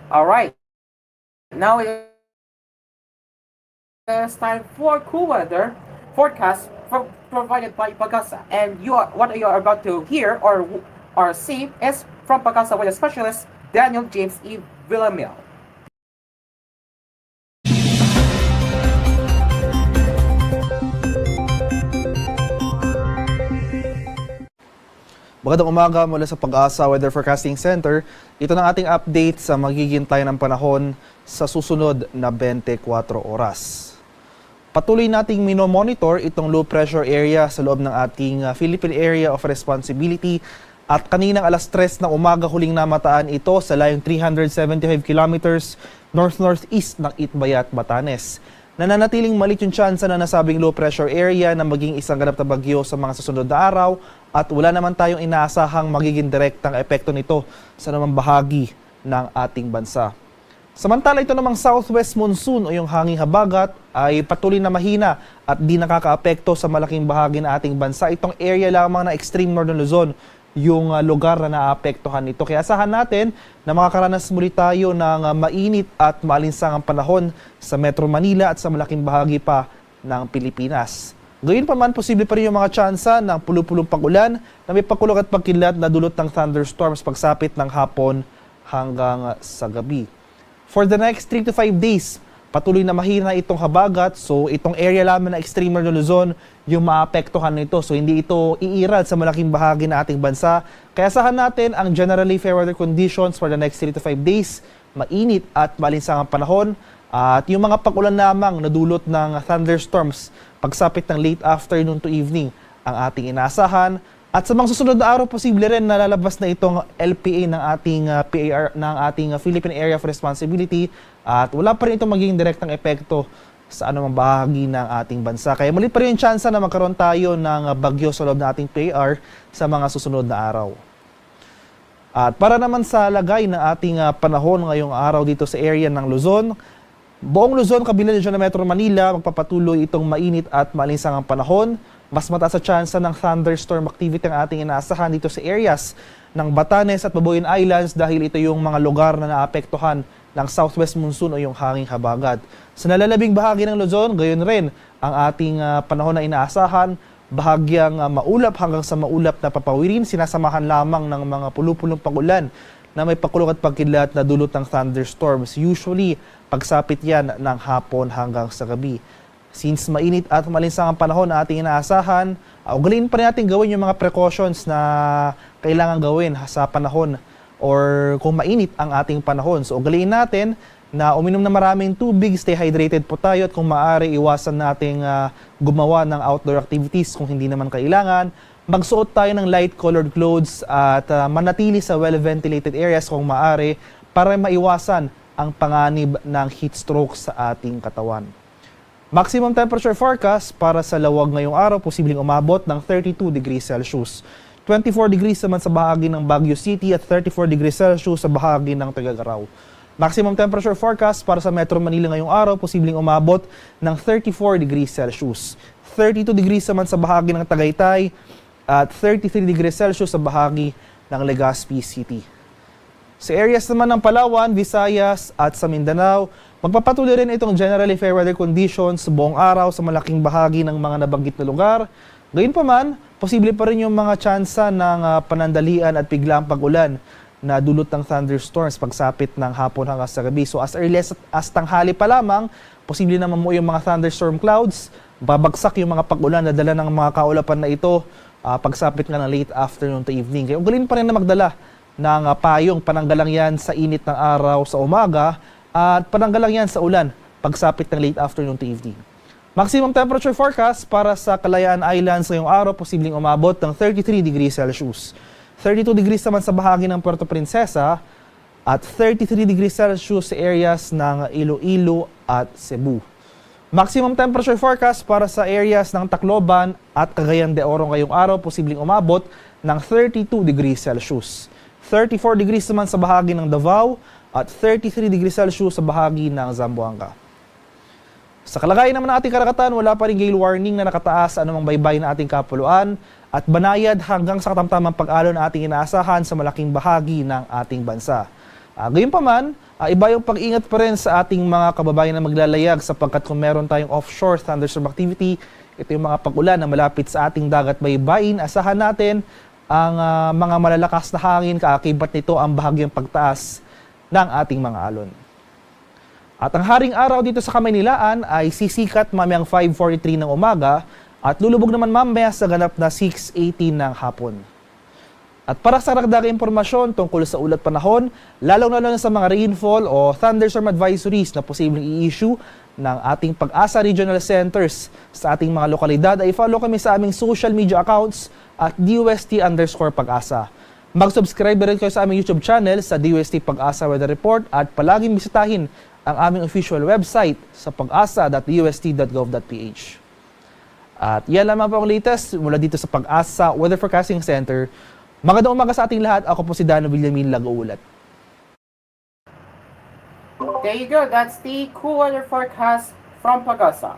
Alright, now it is time for cool weather forecast provided by Pagasa. And what you are about to hear or see is from Pagasa weather specialist Daniel James E. Villamil. Magandang umaga mula sa Pag-asa Weather Forecasting Center. Ito na ating update sa magiging tayo ng panahon sa susunod na 24 oras. Patuloy nating minomonitor itong low pressure area sa loob ng ating Philippine Area of Responsibility at kaninang alas 3 ng umaga huling namataan ito sa layong 375 kilometers north-northeast ng Itbayat, Batanes. Nananatiling malit yung tsansa na nasabing low pressure area na maging isang ganap na bagyo sa mga susunod na araw at wala naman tayong inaasahang magiging direktang epekto nito sa namang bahagi ng ating bansa. Samantala ito namang southwest monsoon o yung hanging habagat ay patuloy na mahina at di nakakaapekto sa malaking bahagi ng ating bansa. Itong area lamang na extreme northern Luzon yung lugar na naapektuhan nito. Kaya asahan natin na makakaranas muli tayo ng mainit at maalinsangang panahon sa Metro Manila at sa malaking bahagi pa ng Pilipinas. Gayun pa man, posible pa rin yung mga tsansa ng pulupulong pag-ulan na may pakulog at pagkilat na dulot ng thunderstorms pagsapit ng hapon hanggang sa gabi. For the next 3 to 5 days, patuloy na mahina itong habagat. So itong area lamang na extreme northern Luzon yung maapektuhan nito. So hindi ito iiral sa malaking bahagi ng ating bansa. Kaya asahan natin ang generally fair weather conditions for the next 3 to 5 days. Mainit at malinsangang panahon. At yung mga pag-ulan lamang na dulot ng thunderstorms pagsapit ng late afternoon to evening ang ating inaasahan. At sa mga susunod na araw, posible rin na lalabas na itong LPA ng ating PAR, ng ating Philippine Area of Responsibility, at wala pa rin itong magiging direktang epekto sa anumang bahagi ng ating bansa. Kaya muli pa rin yung chance na magkaroon tayo ng bagyo sa loob ng ating PAR sa mga susunod na araw. At para naman sa lagay ng ating panahon ngayong araw dito sa area ng Luzon, buong Luzon, kabilang dyan na Metro Manila, magpapatuloy itong mainit at maalinsangang panahon. Mas mataas sa tsansa ng thunderstorm activity ang ating inaasahan dito sa areas ng Batanes at Babuyan Islands dahil ito yung mga lugar na naapektuhan ng southwest monsoon o yung hanging habagat. Sa nalalabing bahagi ng Luzon, gayon rin ang ating panahon na inaasahan, bahagyang maulap hanggang sa maulap na papawirin, sinasamahan lamang ng mga pulupulong pagulan na may pakulong at pagkidlat na dulot ng thunderstorms. Usually, pagsapit yan ng hapon hanggang sa gabi. Since mainit at malinsang ang panahon na ating inaasahan, ugaliin pa rin natin gawin yung mga precautions na kailangan gawin sa panahon or kung mainit ang ating panahon. So ugaliin natin na uminom na maraming tubig, stay hydrated po tayo, at kung maaari iwasan nating gumawa ng outdoor activities kung hindi naman kailangan. Magsuot tayo ng light colored clothes at manatili sa well-ventilated areas kung maaari para maiwasan ang panganib ng heat stroke sa ating katawan. Maximum temperature forecast para sa Lawag ngayong araw, posibleng umabot ng 32 degrees Celsius. 24 degrees naman sa bahagi ng Baguio City at 34 degrees Celsius sa bahagi ng Tuguegarao. Maximum temperature forecast para sa Metro Manila ngayong araw, posibleng umabot ng 34 degrees Celsius. 32 degrees naman sa bahagi ng Tagaytay at 33 degrees Celsius sa bahagi ng Legazpi City. Sa areas naman ng Palawan, Visayas at sa Mindanao, magpapatuloy rin itong generally fair weather conditions buong araw sa malaking bahagi ng mga nabanggit na lugar. Gayunpaman, posible pa rin yung mga tsansa ng panandalian at biglang pag-ulan na dulot ng thunderstorms pagsapit ng hapon hanggang sa gabi. So as early as tanghali pa lamang, posible naman mo yung mga thunderstorm clouds, babagsak yung mga pag-ulan na dala ng mga kaulapan na ito pagsapit nga ng late afternoon to evening. Kaya ugaliin pa rin na magdala ng payong, pananggalang yan sa init ng araw sa umaga at pananggalang yan sa ulan pagsapit ng late afternoon to evening. Maximum temperature forecast para sa Kalayaan Islands ngayong araw, posibleng umabot ng 33 degrees Celsius. 32 degrees naman sa bahagi ng Puerto Princesa at 33 degrees Celsius sa areas ng Iloilo at Cebu. Maximum temperature forecast para sa areas ng Tacloban at Cagayan de Oro ngayong araw, posibleng umabot ng 32 degrees Celsius. 34 degrees naman sa bahagi ng Davao at 33 degrees Celsius sa bahagi ng Zamboanga. Sa kalagayan naman ng ating karagatan, wala pa rin gale warning na nakataas sa anumang baybay na ating kapuluan at banayad hanggang sa katamtamang pag-alon na ating inaasahan sa malaking bahagi ng ating bansa. Gayunpaman, iba yung pag-ingat pa rin sa ating mga kababayan na maglalayag sapagkat kung meron tayong offshore thunderstorm activity, ito yung mga pag-ulan na malapit sa ating dagat baybayin, asahan natin ang mga malalakas na hangin, kaakibat nito ang bahagyang pagtaas ng ating mga alon. At ang haring araw dito sa Kamaynilaan ay sisikat mamayang 5:43 ng umaga at lulubog naman mamaya sa ganap na 6:18 ng hapon. At para sa karagdagang impormasyon tungkol sa ulat panahon, lalong-lalo na sa mga rainfall o thunderstorm advisories na posibleng i-issue ng ating Pag-asa Regional Centers sa ating mga lokalidad, ay follow kami sa aming social media accounts at DUST_Pag-asa. Mag-subscribe rin kayo sa aming YouTube channel sa DUST Pag-asa Weather Report at palaging bisitahin ang aming official website sa pag-asa.dust.gov.ph. At yan lamang po ang latest mula dito sa Pag-asa Weather Forecasting Center. Magandang umaga sa ating lahat. Ako po si Dano Villamin, Lag-uulat. There you go. That's the cool weather forecast from Pag-asa.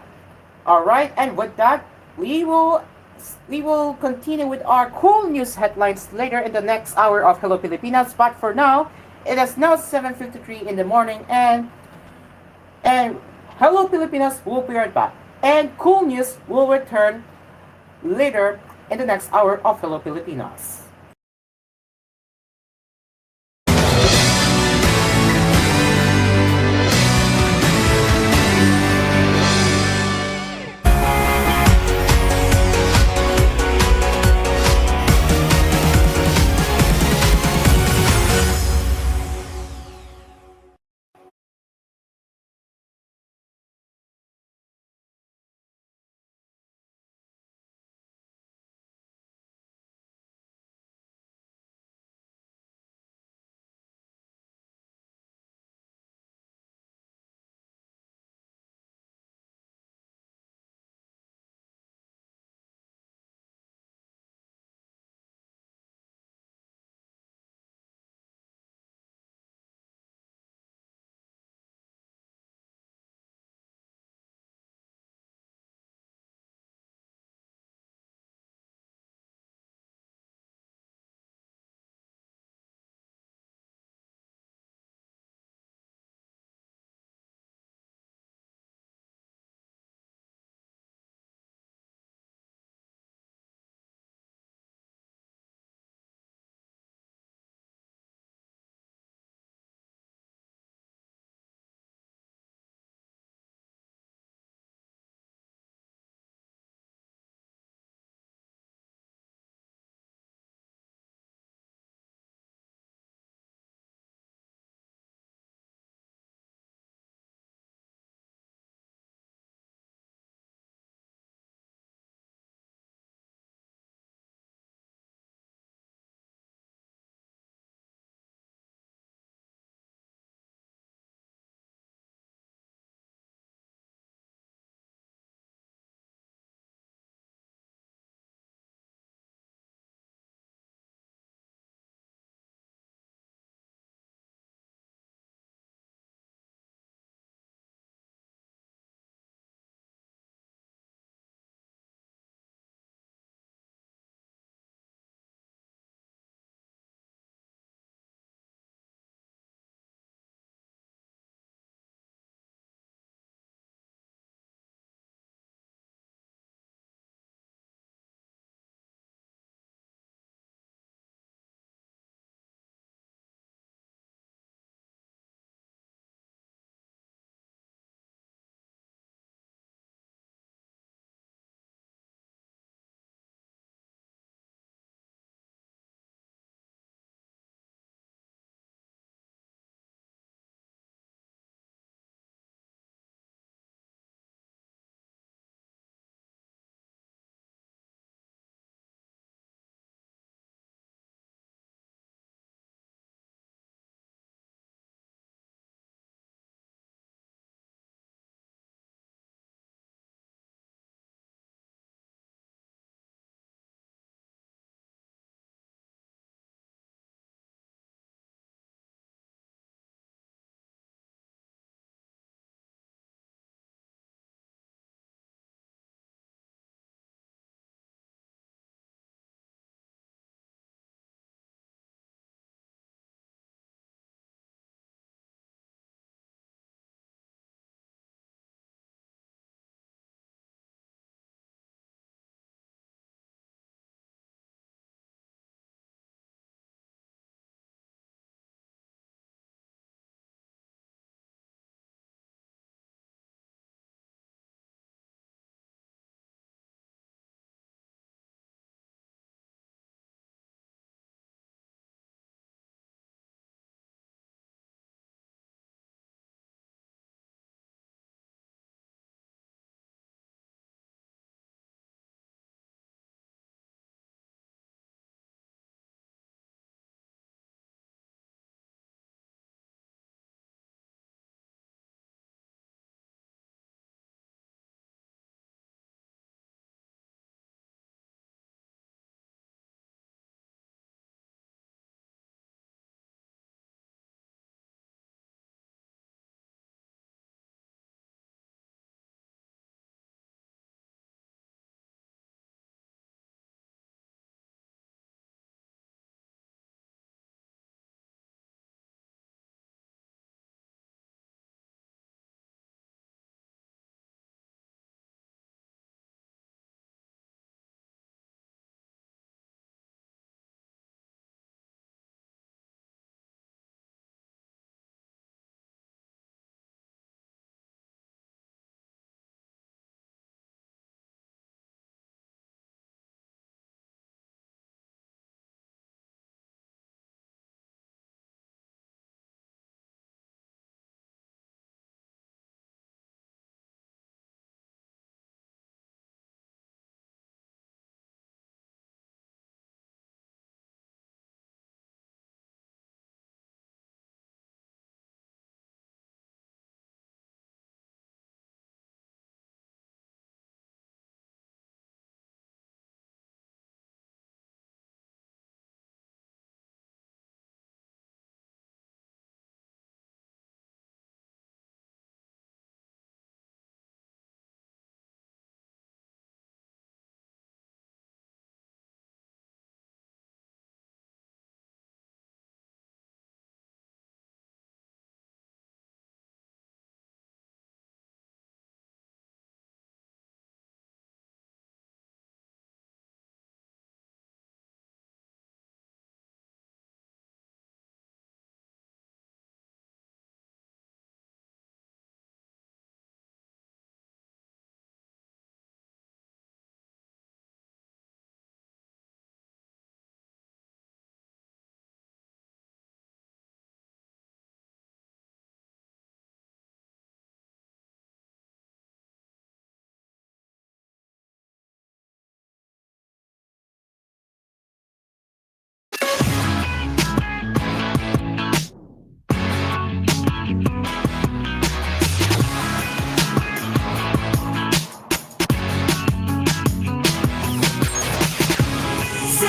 All right, and with that, we will continue with our cool news headlines later in the next hour of Hello Pilipinas. But for now, it is now 7:53 in the morning, and Hello Pilipinas will be right back, and cool news will return later in the next hour of Hello Pilipinas.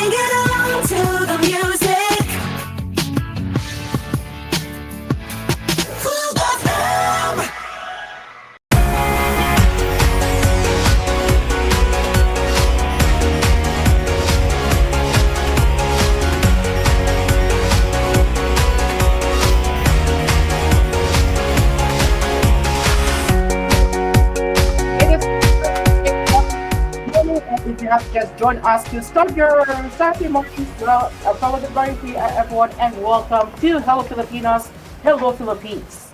Sing it along to the music. Cool FM. If you have just joined us to start your Saturday morning, well, follow the very everyone, and welcome to Hello Pilipinas, Hello Philippines.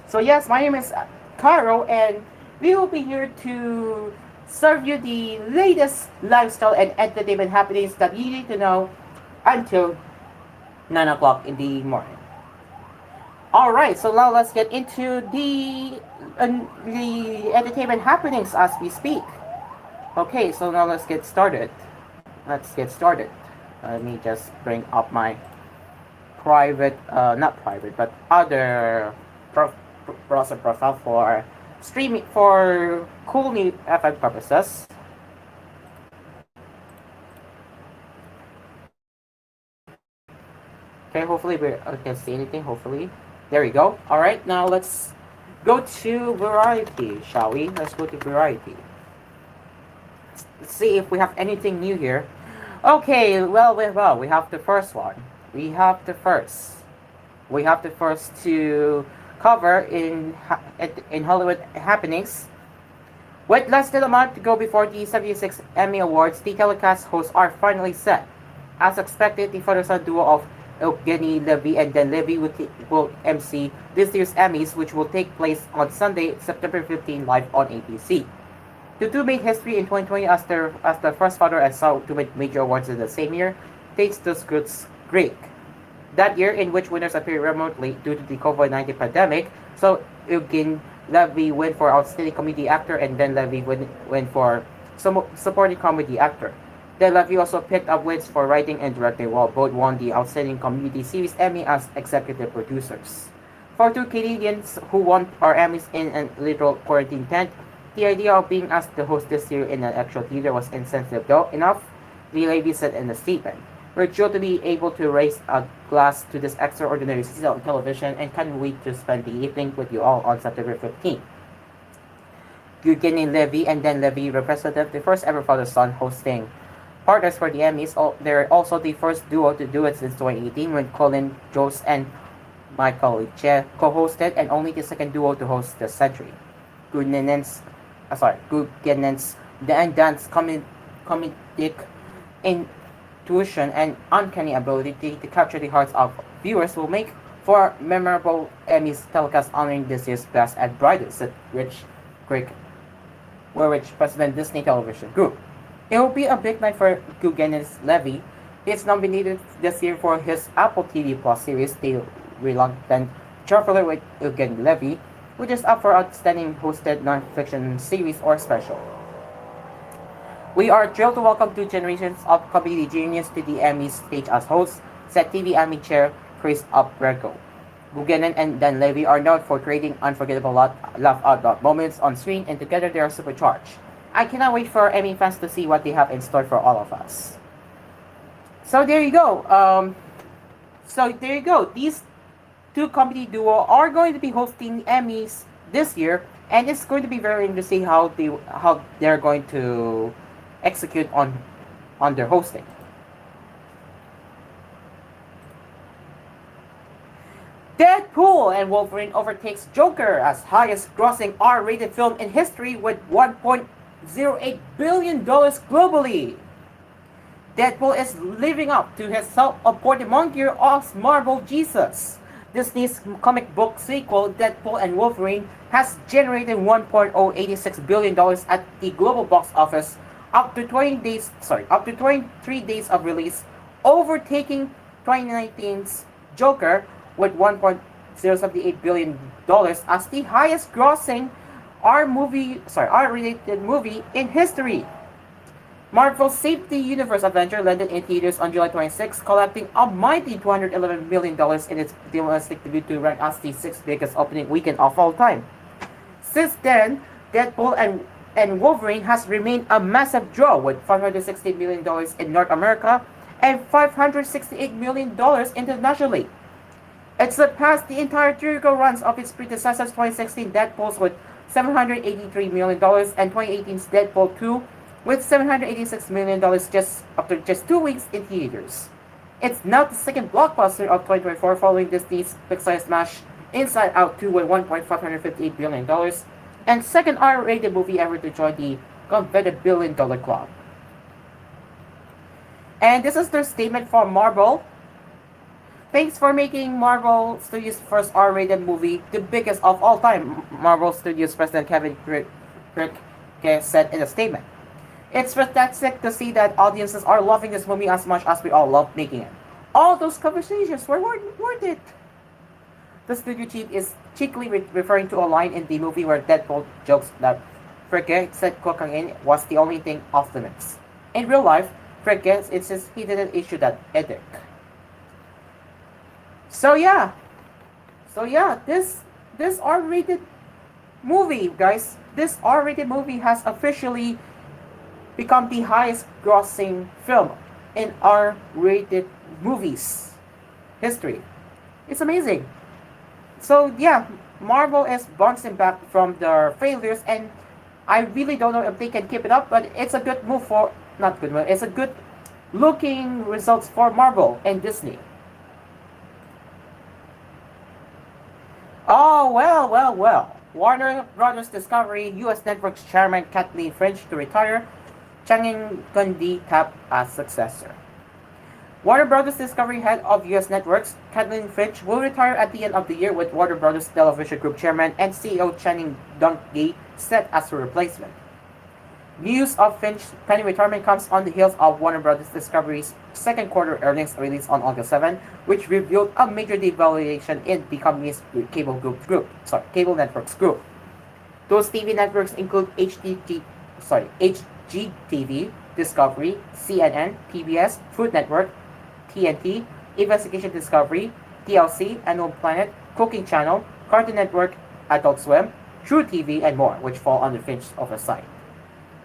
So yes, my name is Cairo, and we will be here to serve you the latest lifestyle and entertainment happenings that you need to know until 9 o'clock in the morning. Alright, so now let's get into the entertainment happenings as we speak. Okay, so now let's get started. Let me just bring up my private, not private, but other browser profile for streaming for koolNews FM purposes. Okay, hopefully we can see anything. Hopefully, there we go. All right, now let's go to variety, shall we? Let's go to variety. Let's see if we have anything new here. Okay, well, we have the first one. We have the first to cover in Hollywood happenings. With less than a month to go before the 76 Emmy Awards, the telecast hosts are finally set. As expected, the father-son duo of Evgeny Levy and Dan Levy will MC this year's Emmys, which will take place on Sunday, September 15, live on ABC. The two made history in 2020 as the first father and son to win major awards in the same year, thanks to Scott's Greek. That year, in which winners appeared remotely due to the COVID-19 pandemic, so Evgeny Levy win for Outstanding Comedy Actor and Dan Levy win for Supporting Comedy Actor. Dan Levy also picked up wins for writing and directing, while both won the Outstanding Comedy Series Emmy as executive producers. For two Canadians who won our Emmys in a literal quarantine tent, the idea of being asked to host this year in an actual theater was insensitive enough, the Levy said in a statement. We're thrilled to be able to raise a glass to this extraordinary season on television and can't wait to spend the evening with you all on September 15th. Evgeny Levy and Dan Levy represented the first ever father-son hosting partners for the Emmys. They're also the first duo to do it since 2018 when Colin Jost and Michael Che co-hosted, and only the second duo to host the century. Guggenheim's Dan's comedic intuition and uncanny ability to capture the hearts of viewers will make for memorable Emmys telecast honoring this year's best and brightest, said Rich President Disney Television Group. It will be a big night for Evgeny Levy. He's nominated this year for his Apple TV Plus series, The Reluctant Traveler with Evgeny Levy, which is up for Outstanding Hosted Non-Fiction Series or Special. We are thrilled to welcome two generations of comedy genius to the Emmy stage as hosts, said TV Emmy chair Chris Obrego. Guggenheim and Dan Levy are known for creating unforgettable laugh-out-loud moments on screen, and together they are supercharged. I cannot wait for Emmy fans to see what they have in store for all of us. So there you go. These two comedy duo are going to be hosting Emmys this year, and it's going to be very interesting how they're going to execute on their hosting. Deadpool and Wolverine overtakes Joker as highest grossing R-rated film in history with $1.08 billion globally. Deadpool is living up to his self-appointed monkey of Marvel Jesus. Disney's comic book sequel, Deadpool and Wolverine, has generated $1.086 billion at the global box office up to 23 days of release, overtaking 2019's Joker with $1.078 billion as the highest grossing R-rated movie in history. Marvel's Safety Universe Adventure landed in theaters on July 26, collecting a mighty $211 million in its domestic debut to rank as the sixth biggest opening weekend of all time. Since then, Deadpool and Wolverine has remained a massive draw with $560 million in North America and $568 million internationally. It surpassed the entire theatrical runs of its predecessors 2016 Deadpool's with $783 million and 2018's Deadpool 2 with $786 million just after just 2 weeks in theaters. It's now the second blockbuster of 2024 following Disney's Pixar smash Inside Out 2 with $1.558 billion and second R-rated movie ever to join the coveted billion-dollar club. And this is their statement for Marvel. Thanks for making Marvel Studios' first R-rated movie the biggest of all time, Marvel Studios President Kevin Feige said in a statement. It's fantastic to see that audiences are loving this movie as much as we all love making it. All those conversations were worth it. The studio chief is cheekily referring to a line in the movie where Deadpool jokes that Feige said cocaine was the only thing off limits. In real life, Feige insists he didn't issue that edict. So yeah, this R-rated movie, guys, this R-rated movie has officially become the highest grossing film in R-rated movies history. It's amazing. So yeah, Marvel is bouncing back from their failures, and I really don't know if they can keep it up, but it's a good move for, not good move, it's a good looking results for Marvel and Disney. Oh, well. Warner Brothers Discovery U.S. Network's chairman Kathleen Finch to retire. Changing Gundy tapped as successor. Warner Brothers Discovery head of U.S. Networks, Kathleen Finch, will retire at the end of the year with Warner Brothers Television Group chairman and CEO Channing Dungey set as her replacement. News of Finch's pending retirement comes on the heels of Warner Brothers Discovery's second quarter earnings release on August 7, which revealed a major devaluation in the company's cable networks group. Those TV networks include HGTV, Discovery, CNN, PBS, Food Network, TNT, Investigation Discovery, TLC, Animal Planet, Cooking Channel, Cartoon Network, Adult Swim, True TV, and more, which fall under Finch's oversight.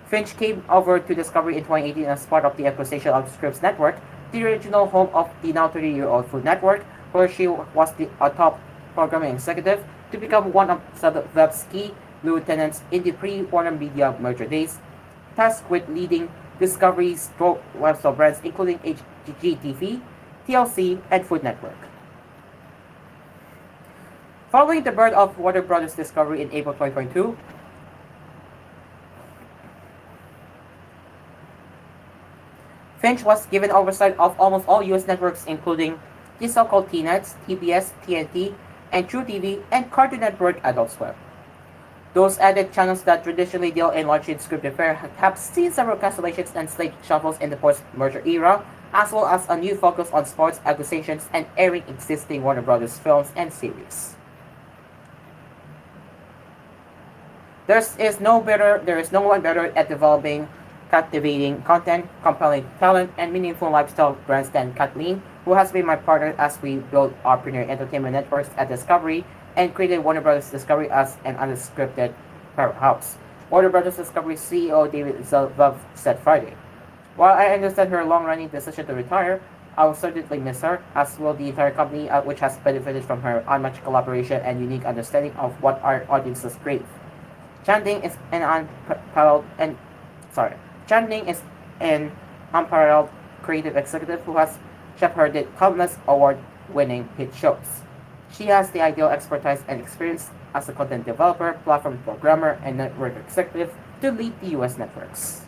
Finch came over to Discovery in 2018 as part of the acquisition of Scripps Network, the original home of the now 30-year-old Food Network, where she was a top programming executive, to become one of Sadov's key lieutenants in the pre-Warner Media merger days, tasked with leading Discovery's website brands including HGTV, TLC, and Food Network. Following the birth of Warner Brothers Discovery in April 2022, Finch was given oversight of almost all U.S. networks including the so-called T-Nets, TBS, TNT, and True TV, and Cartoon Network Adult Swim. Those added channels that traditionally deal in largely scripted fare have seen several cancellations and slate shuffles in the post-merger era, as well as a new focus on sports acquisitions and airing existing Warner Brothers films and series. There is no one better at developing captivating content, compelling talent, and meaningful lifestyle brands than Kathleen, who has been my partner as we build our premier entertainment networks at Discovery and created Warner Brothers Discovery as an unscripted powerhouse. Warner Brothers Discovery CEO David Zaslav said Friday. While I understand her long-running decision to retire, I will certainly miss her, as will the entire company, which has benefited from her unmatched collaboration and unique understanding of what our audiences crave. Channing is an unparalleled creative executive who has shepherded countless award-winning hit shows. She has the ideal expertise and experience as a content developer, platform programmer, and network executive to lead the U.S. networks.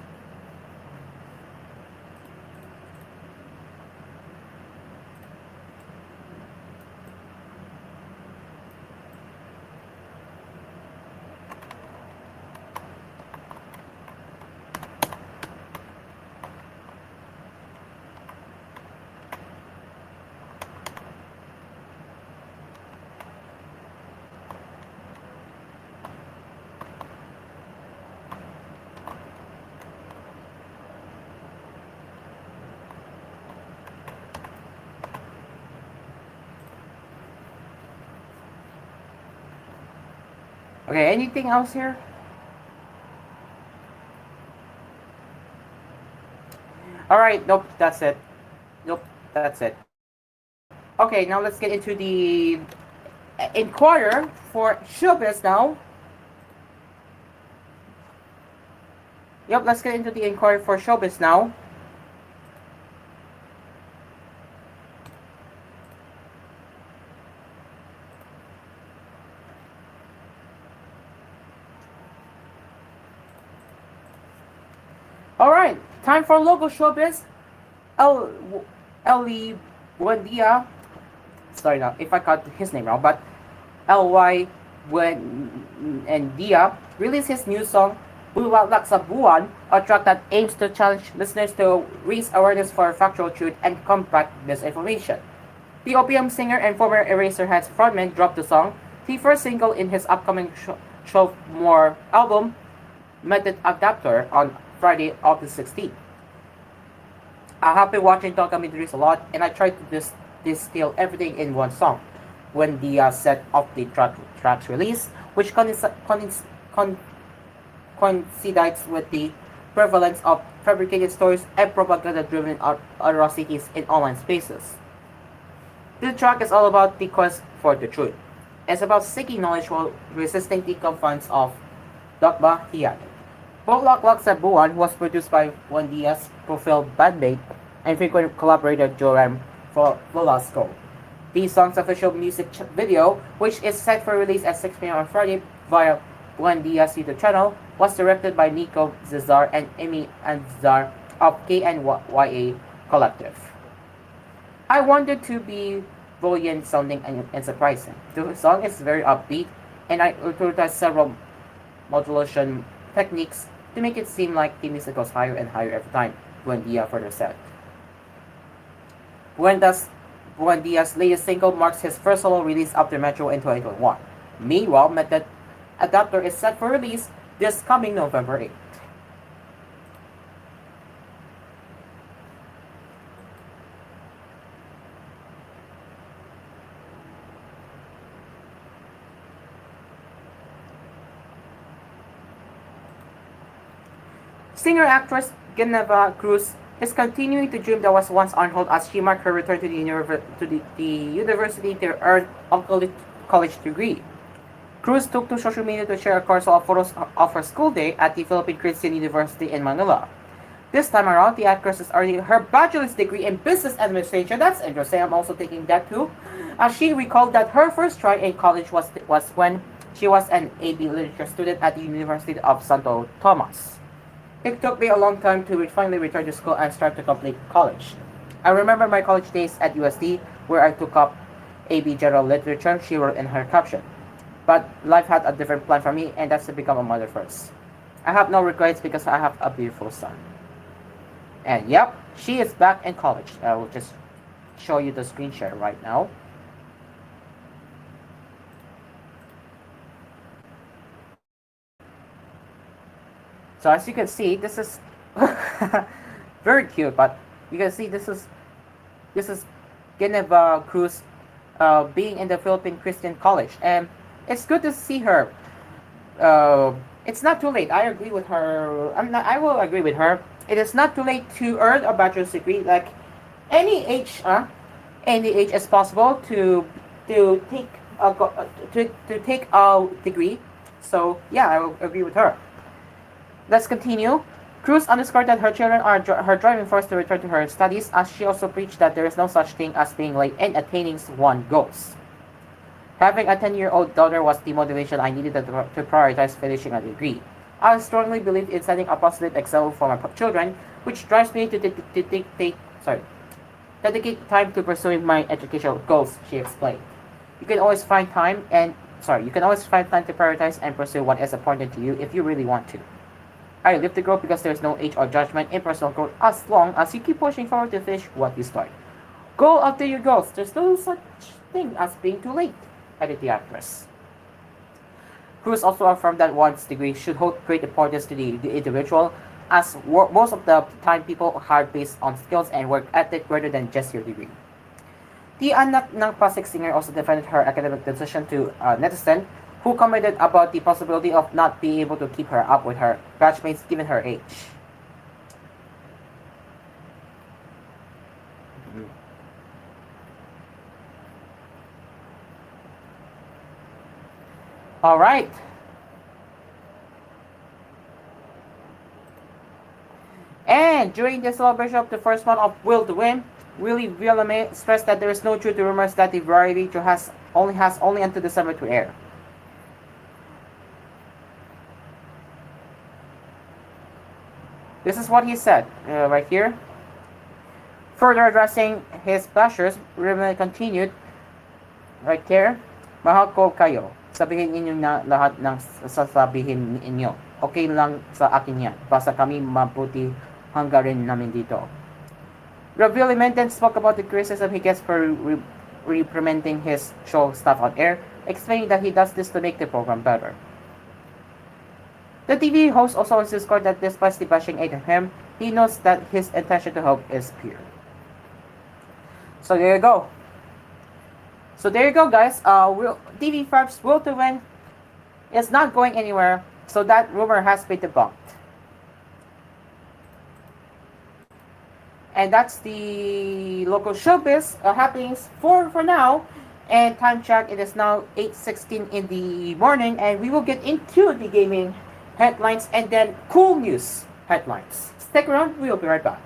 Okay, anything else here? Alright, nope, that's it. Nope, that's it. Okay, now let's get into the inquirer for showbiz now. Yep, let's get into the inquiry for showbiz now. Alright, time for local showbiz. El Eli Buendia. Sorry now if I got his name wrong, but Ly Buendia released his new song Bulak sa Buwan, a track that aims to challenge listeners to raise awareness for factual truth and combat misinformation. The OPM singer and former Eraserheads frontman dropped the song, the first single in his upcoming sophomore album, Method Adapter, on Friday, August 16th. I have been watching documentaries a lot, and I tried to distill everything in one song. When the set of the track's release, which coincides with the prevalence of fabricated stories and propaganda-driven atrocities in online spaces. The track is all about the quest for the truth. It's about seeking knowledge while resisting the confines of dogma hiyan. Bulak sa Buwan was produced by Buendia's profile bandmate and frequent collaborator Joram Velasco. The song's official music video, which is set for release at 6 p.m. on Friday via Buendia's YouTube channel, was directed by Nico Zazar and Amy Anzar of KNYA Collective. I wanted to be buoyant sounding and surprising. The song is very upbeat, and I utilized several modulation techniques to make it seem like the music goes higher and higher every time Buendia further said. Buendia's latest single marks his first solo release after Metro in 2021. Meanwhile, Method Adapter is set for release this coming November 8th. Singer-actress Geneva Cruz is continuing the dream that was once on hold as she marked her return to the university to earn a college degree. Cruz took to social media to share a carousel of photos of her school day at the Philippine Christian University in Manila. This time around, the actress is earning her bachelor's degree in business administration. That's interesting. I'm also taking that too. As she recalled that her first try in college was when she was an AB literature student at the University of Santo Tomas. It took me a long time to finally return to school and start to complete college. I remember my college days at USD where I took up AB General Literature, she wrote in her caption. But life had a different plan for me, and that's to become a mother first. I have no regrets because I have a beautiful son. And yep, she is back in college. I will just show you the screen share right now. So as you can see, this is very cute, but you can see this is Geneva Cruz being in the Philippine Christian College, and it's good to see her. It's not too late. I agree with her. I will agree with her. It is not too late to earn a bachelor's degree. Like any age is possible to take a degree. So yeah, I will agree with her. Let's continue. Cruz underscored that her children are her driving force to return to her studies, as she also preached that there is no such thing as being late in attaining one's goals. Having a 10-year-old daughter was the motivation I needed to prioritize finishing a degree. I strongly believe in setting a positive example for my children, which drives me to dedicate time to pursuing my educational goals, she explained. You can always find time to prioritize and pursue what is important to you if you really want to. I live to grow because there is no age or judgment in personal growth as long as you keep pushing forward to finish what you start. Go after your goals. There's no such thing as being too late, added the actress. Cruz also affirmed that one's degree should hold great importance to the individual, as most of the time people are hard based on skills and work ethic rather than just your degree. The anak ng Pasig singer also defended her academic decision to netizen, who commented about the possibility of not being able to keep her up with her batchmates given her age. All right. And during the celebration of the first month of Will to Win, Willie Villame stressed that there is no truth to rumors that the variety show has only until December to air. This is what he said right here. Further addressing his pleasures, Villame continued right there. Mahal ko kayo. Sabihin ninyo na lahat ng sasabihin ninyo. Okay lang sa akin yan. Basta kami mabuti hanggarin namin dito. Ravioli then spoke about the criticism he gets for reprimanding his show staff on air, explaining that he does this to make the program better. The TV host also underscored that despite the bashing at him, he knows that his intention to help is pure. So there you go. So there you go, guys. TV5's Will to Win is not going anywhere, so that rumor has been debunked. And that's the local showbiz happenings for now. And time check, it is now 8:16 in the morning, and we will get into the gaming headlines and then koolNews headlines. Stick around, we will be right back.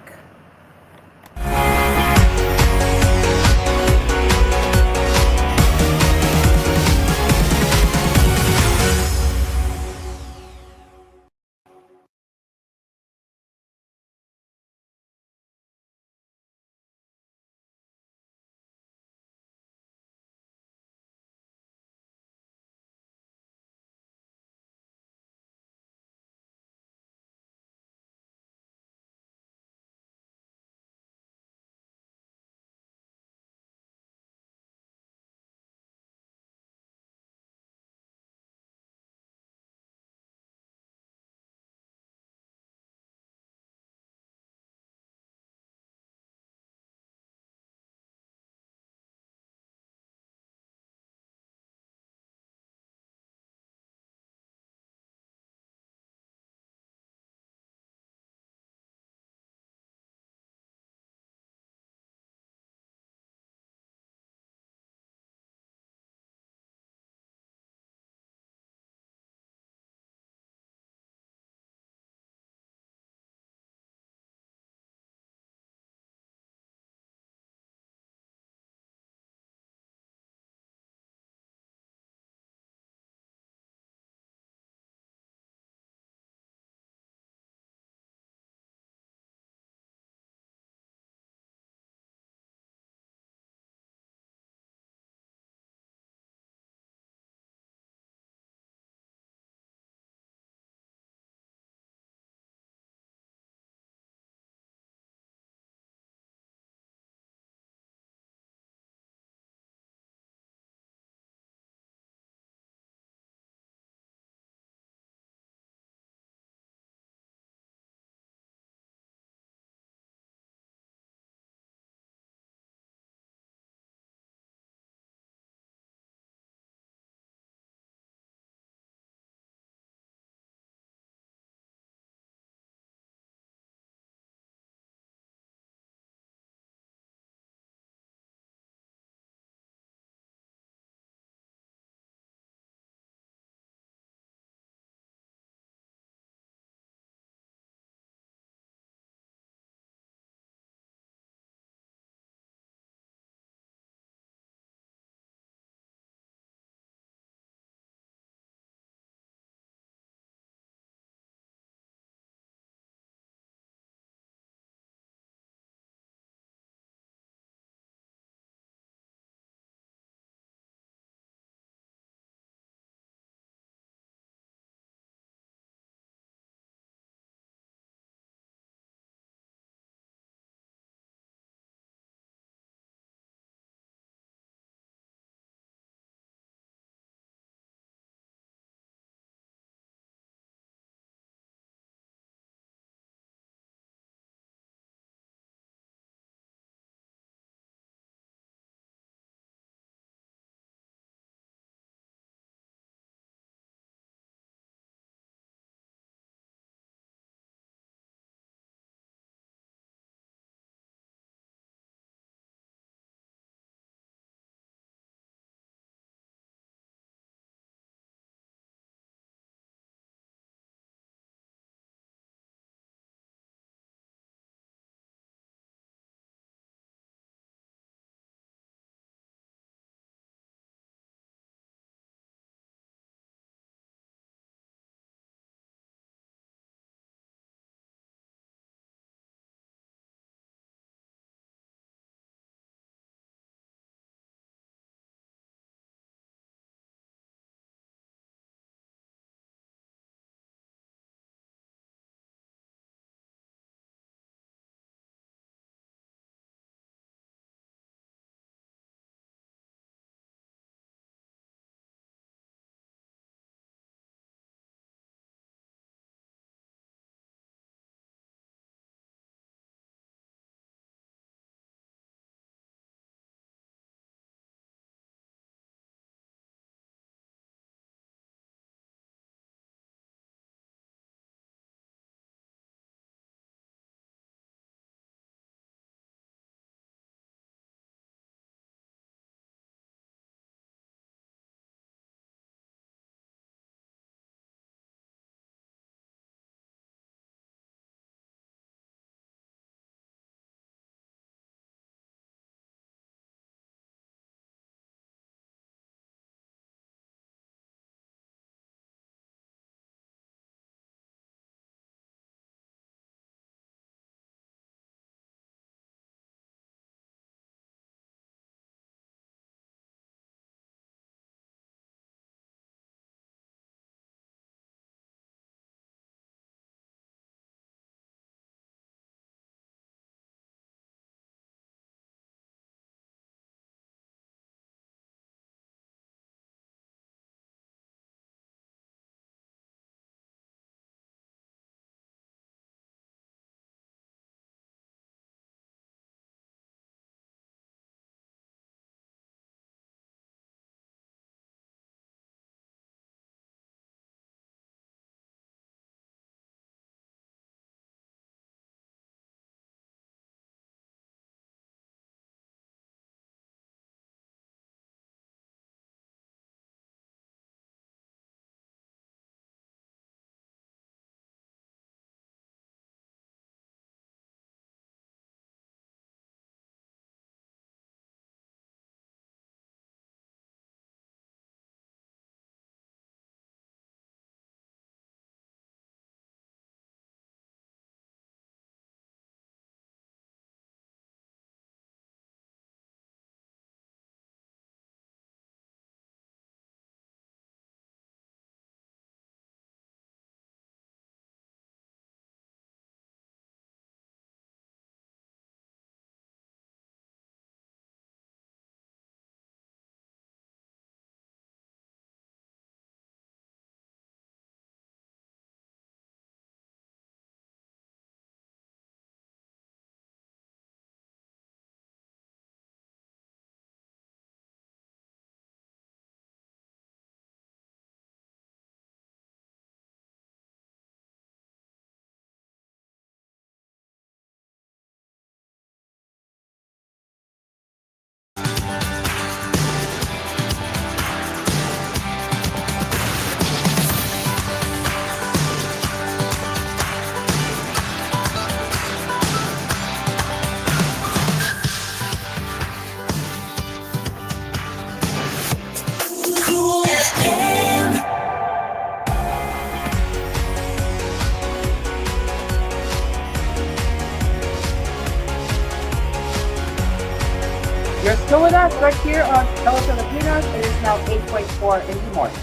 You're still with us right here on Hello Pilipinas. It is now 8:4 in the morning.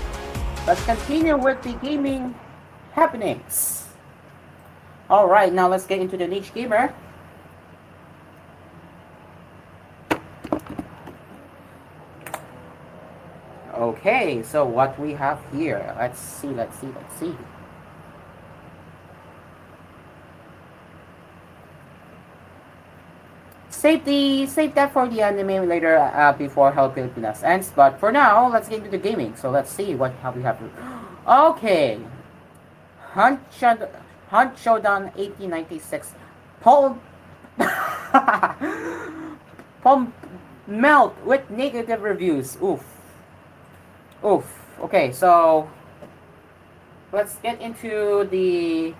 Let's continue with the gaming happenings. Alright, now let's get into the niche gamer. Okay, so what we have here. Let's see. Save that for the anime later before Hello Pilipinas ends. But for now, let's get into the gaming. So let's see how we have. Okay, Hunt Showdown 1896. Paul Paul Melt with negative reviews. Oof. Okay, so let's get into the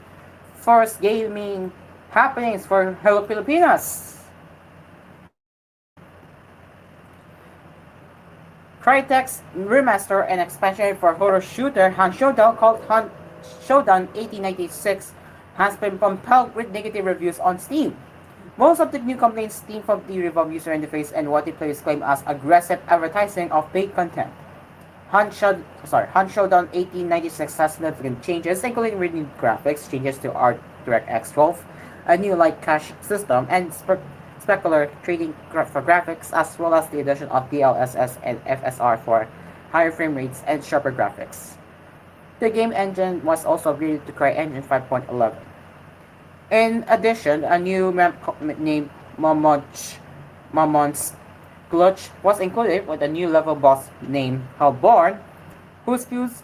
first gaming happenings for Hello Pilipinas. Crytek's remaster and expansion for horror shooter Hunt Showdown, called Hunt Showdown 1896, has been compelled with negative reviews on Steam. Most of the new complaints stem from the revamped user interface and what the players claim as aggressive advertising of paid content. Hunt Showdown 1896 has significant changes, including renewed graphics, changes to DirectX 12, a new light cache system, and specular trading for graphics, as well as the addition of DLSS and FSR for higher frame rates and sharper graphics. The game engine was also upgraded to CryEngine 5.11. In addition, a new map named Mamon's Glitch was included with a new level boss named Hellborn, who spews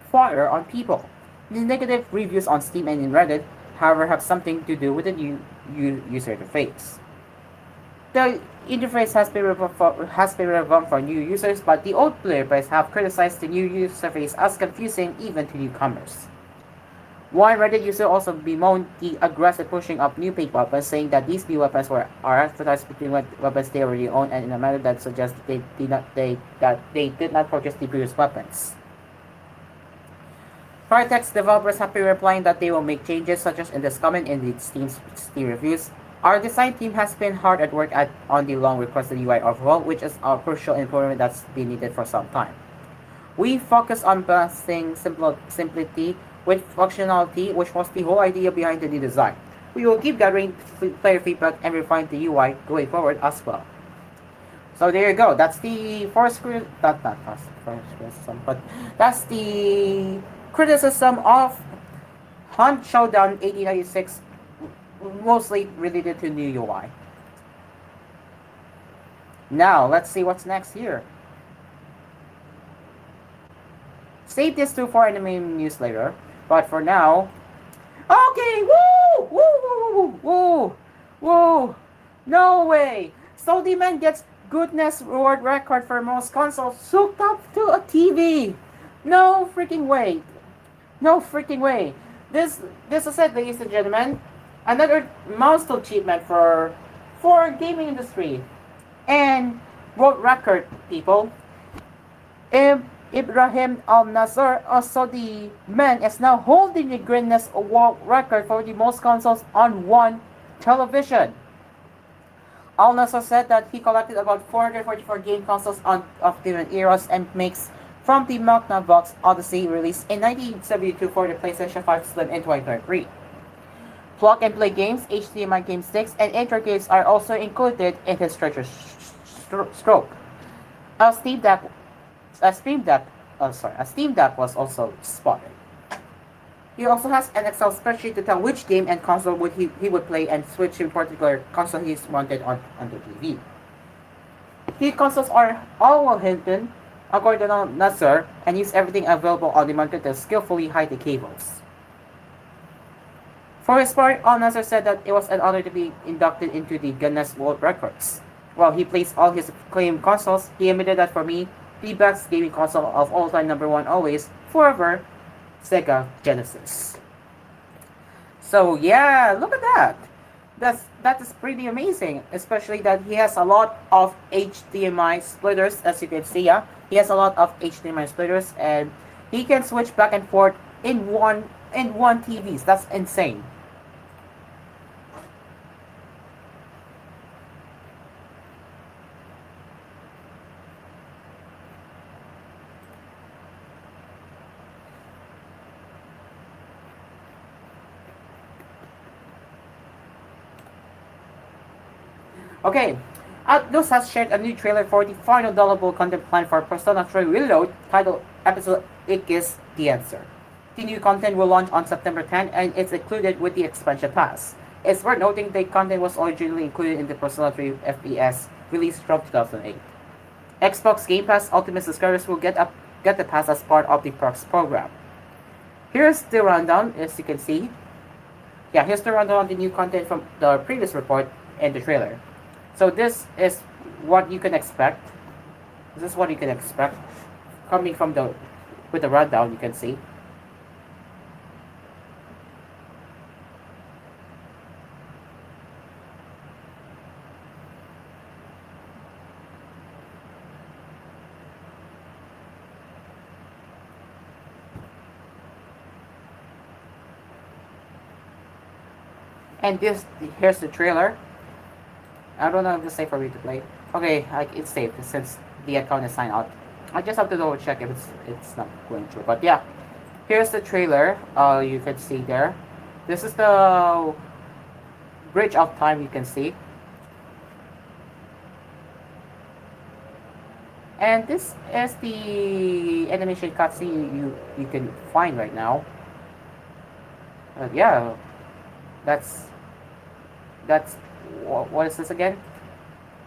fire on people. The negative reviews on Steam and in Reddit, however, have something to do with the new user interface. The interface has been revamped for new users, but the old player base have criticized the new user interface as confusing even to newcomers. One Reddit user also bemoaned the aggressive pushing of new paid weapons, saying that these new weapons are advertised between weapons they already own and in a manner that suggests they did not purchase the previous weapons. Crytek's developers have been replying that they will make changes such as in this comment in the Steam reviews. Our design team has been hard at work on the long requested UI overhaul, which is a crucial improvement that's been needed for some time. We focus on balancing simplicity with functionality, which was the whole idea behind the new design. We will keep gathering player feedback and refine the UI going forward as well. So there you go. That's the first criticism, but that's the criticism of Hunt Showdown 1896, mostly related to new UI. Now, let's see what's next here. Save this to for anime news later, but for now... Okay, woo! No way! So the man gets goodness reward record for most consoles hooked up to a TV! No freaking way! This is it, ladies and gentlemen. Another milestone achievement for gaming industry and world record, people. Ibrahim Al Nasser, also the man, is now holding the Guinness World Record for the most consoles on one television. Al Nasser said that he collected about 444 game consoles of different eras and makes from the Magnavox Odyssey released in 1972 for the PlayStation 5 Slim in 2023. Plug-and-play games, HDMI game sticks, and intro games are also included in his treasure stroke. A Steam Deck was also spotted. He also has an Excel spreadsheet to tell which game and console he would play and which in particular console he's mounted on the TV. The consoles are all well hidden, according to Nasser, and use everything available on the market to skillfully hide the cables. For his part, Al Nasser said that it was an honor to be inducted into the Guinness World Records. While he placed all his acclaimed consoles, he admitted that for me, the best gaming console of all time, number one always, forever, Sega Genesis. So yeah, look at that. That is pretty amazing, especially that he has a lot of HDMI splitters, as you can see. Yeah, he has a lot of HDMI splitters, and he can switch back and forth in one TVs. That's insane. Okay, Atlus has shared a new trailer for the final downloadable content plan for Persona 3 Reload, titled Episode Ikis The Answer. The new content will launch on September 10 and it's included with the expansion pass. It's worth noting the content was originally included in the Persona 3 FPS released from 2008. Xbox Game Pass Ultimate subscribers will get the pass as part of the Perks program. Here's the rundown, as you can see. Yeah, here's the rundown of the new content from the previous report and the trailer. So this is what you can expect. This is what you can expect coming from with the rundown. You can see. And here's the trailer. I don't know if it's safe for me to play. Okay, it's safe since the account is signed out. I just have to double check if it's not going through. But yeah, here's the trailer. You can see there. This is the bridge of time. You can see. And this is the animation cutscene you can find right now. Yeah, that's what is this again?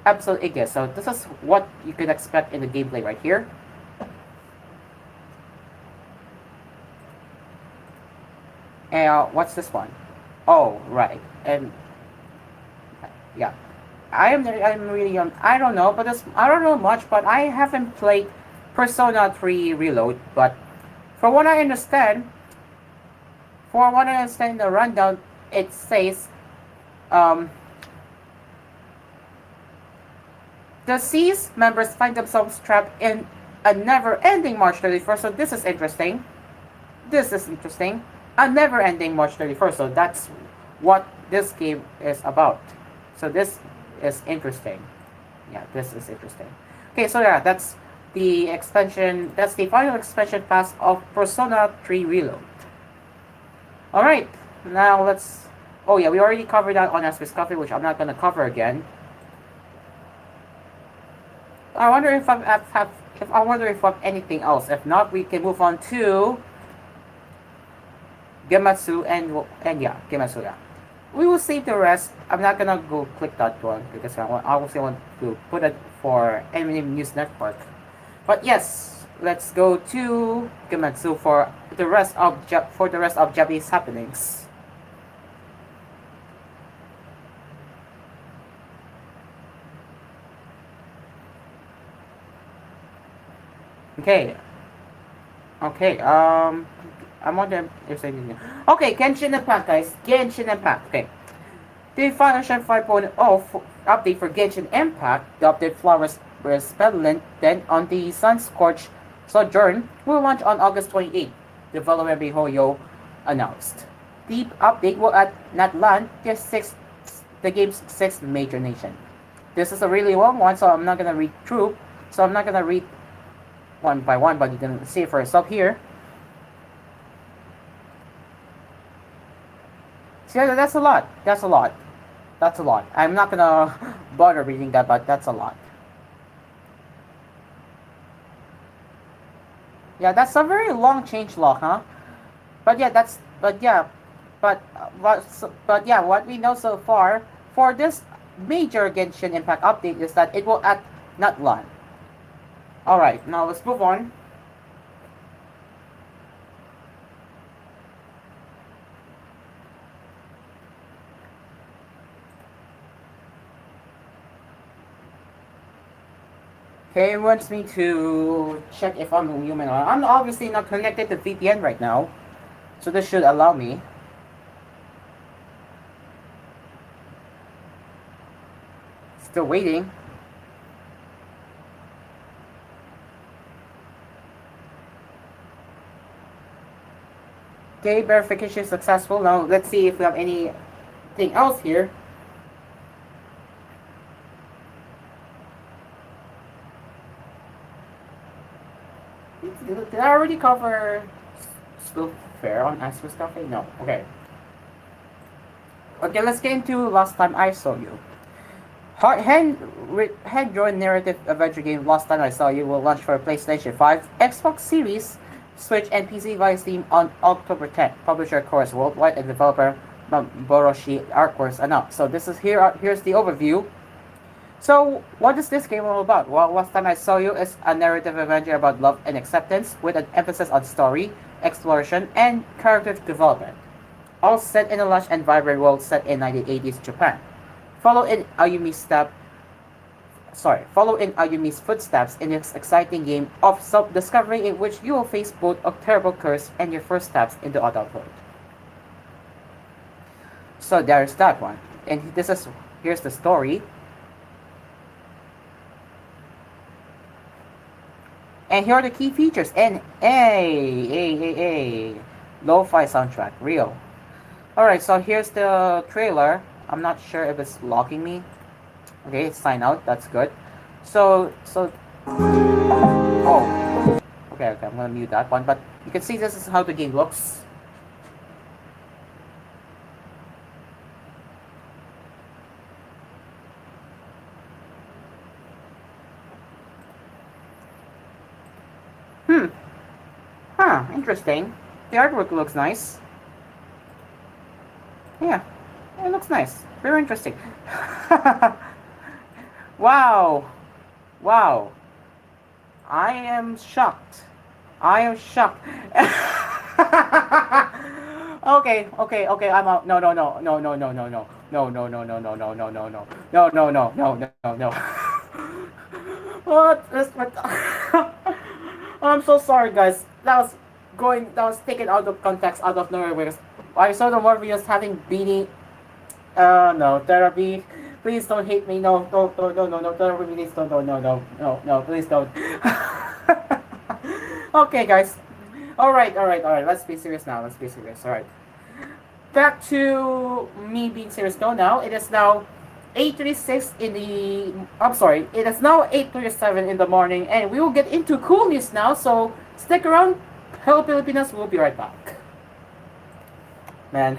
Episode Ikis. So this is what you can expect in the gameplay right here. And what's this one? Oh, right. And yeah, I'm really I don't know, but I don't know much, but I haven't played Persona 3 Reload. But from what I understand, in the rundown, it says the C's members find themselves trapped in a never-ending March 31st. So this is interesting. A never-ending March 31st. So that's what this game is about. So this is interesting. Yeah, this is interesting. Okay, so yeah, that's the expansion. That's the final expansion pass of Persona 3 Reload. All right, now let's. Oh yeah, we already covered that on Asphere's Coffee, which I'm not gonna cover again. I wonder if I have anything else. If not, we can move on to Gematsu and yeah, Gematsu. Yeah. We will save the rest. I'm not gonna go click that one because I also want to put it for Anime News Network. But yes, let's go to Gematsu for the rest of Japanese happenings. Okay. I'm wondering if anything. Okay, Genshin Impact, guys. Genshin Impact. Okay. The Final Version 5.0 update for Genshin Impact, the update flowers resplendent then on the Sun-Scorched Sojourn, will launch on August 28th, developer MiHoYo announced. The update will not land the game's sixth major nation. This is a really long one, so I'm not gonna read through. So I'm not gonna read one by one, but you can see it for yourself here. See, that's a lot. I'm not gonna bother reading that, but that's a lot. Yeah, that's a very long changelog, huh? But what we know so far for this major Genshin Impact update is that it will not land. Alright, now let's move on. Okay, it wants me to check if I'm human or not. I'm obviously not connected to VPN right now, so this should allow me. Still waiting. Okay, verification successful. Now let's see if we have anything else here. Did I already cover Sloop Fair on Asphere's Cafe? No. Okay. Okay, let's get into last time I saw you. Hand-drawn narrative adventure game Lost Time I Saw You will launch for PlayStation 5, Xbox Series, Switch, and PC via Steam on October 10th. Publisher Chorus Worldwide and developer Boroshi Artworks announced. So here's the overview. So what is this game all about? Well, Last Time I Saw You is a narrative adventure about love and acceptance with an emphasis on story, exploration, and character development. All set in a lush and vibrant world set in 1980s Japan. Follow in Ayumi's step Follow in Ayumi's footsteps in this exciting game of self-discovery in which you will face both a terrible curse and your first steps into adulthood. So there's that one. And here's the story. And here are the key features. And lo-fi soundtrack, real. Alright, so here's the trailer. I'm not sure if it's locking me. Okay, it's sign out, that's good. Oh. Okay, I'm gonna mute that one, but you can see this is how the game looks. Interesting. The artwork looks nice. Yeah, it looks nice. Very interesting. Wow. Wow. I am shocked. I am shocked. Okay, I'm out. No. What? I'm so sorry, guys. That was taken out of context, out of nowhere. Because I saw the more videos having beanie. No, therapy. Please don't hate me. No, therapy. Please don't. No, please don't. Okay, guys. Alright. Let's be serious now. Alright. Back to me being serious though now. It is now 8:36 in the... I'm sorry. It is now 8:37 in the morning, and we will get into cool news now, so stick around. Hello Pilipinas, we'll be right back. Man.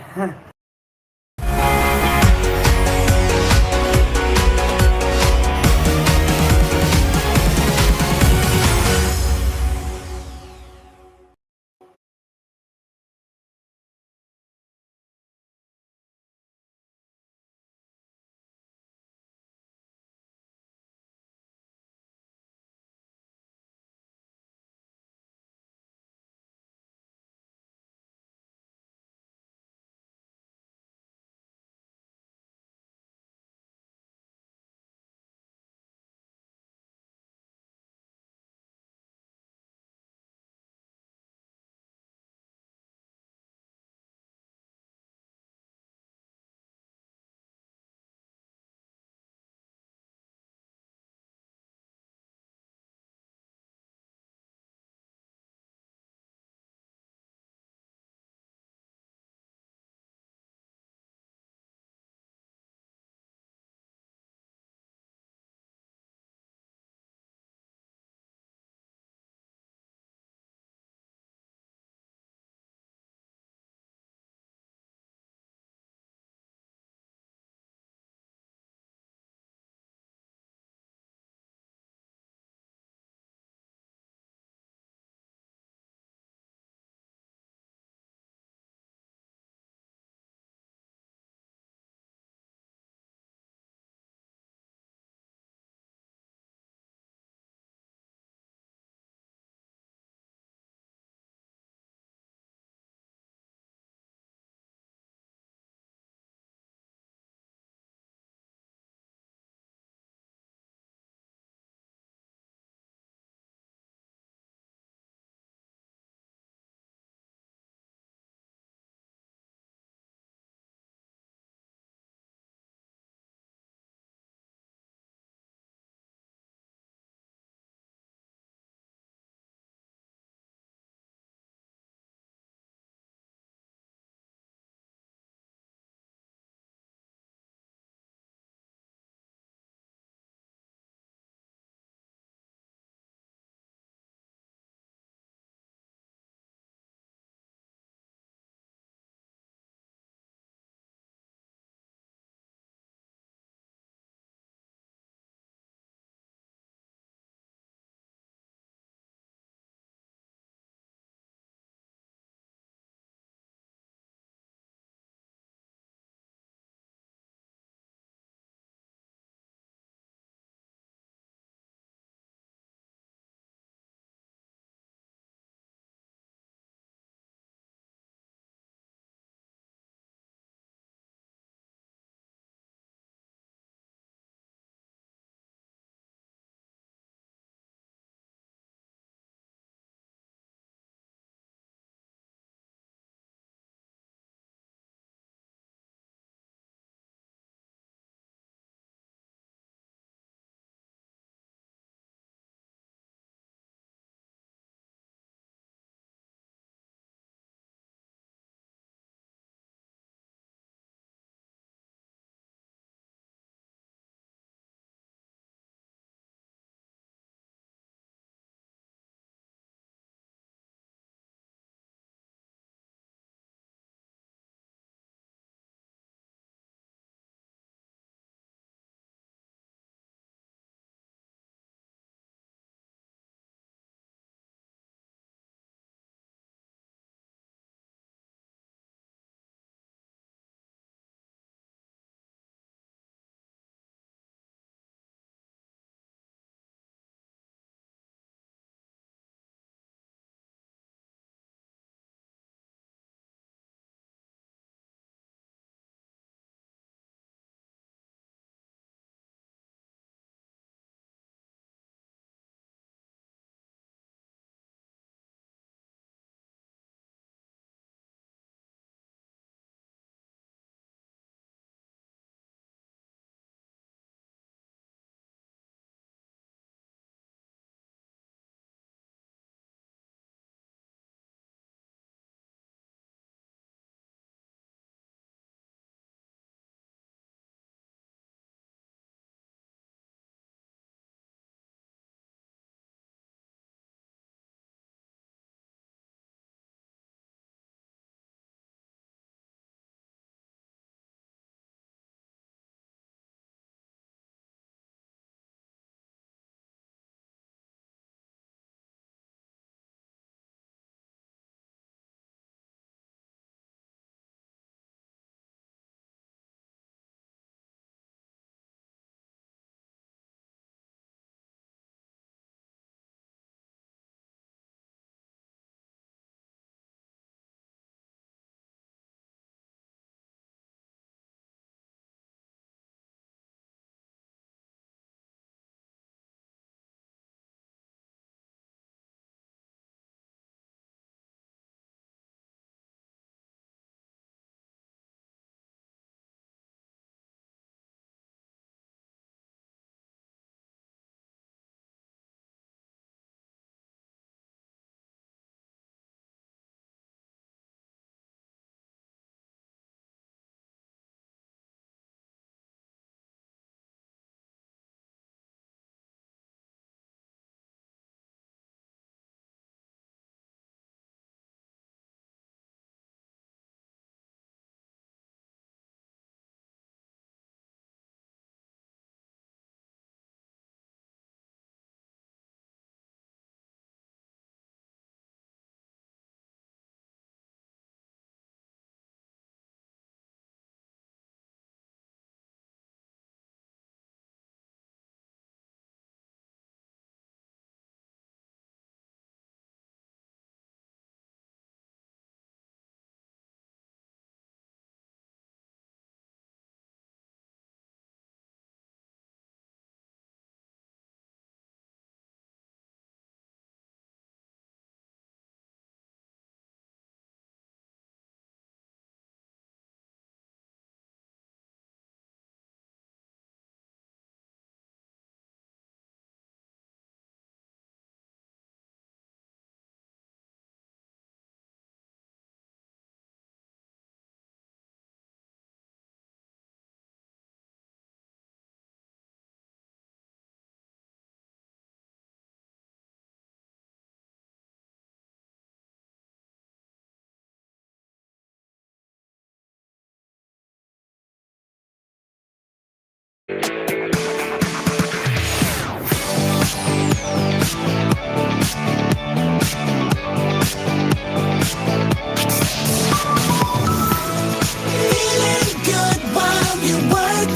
Feeling good while you work.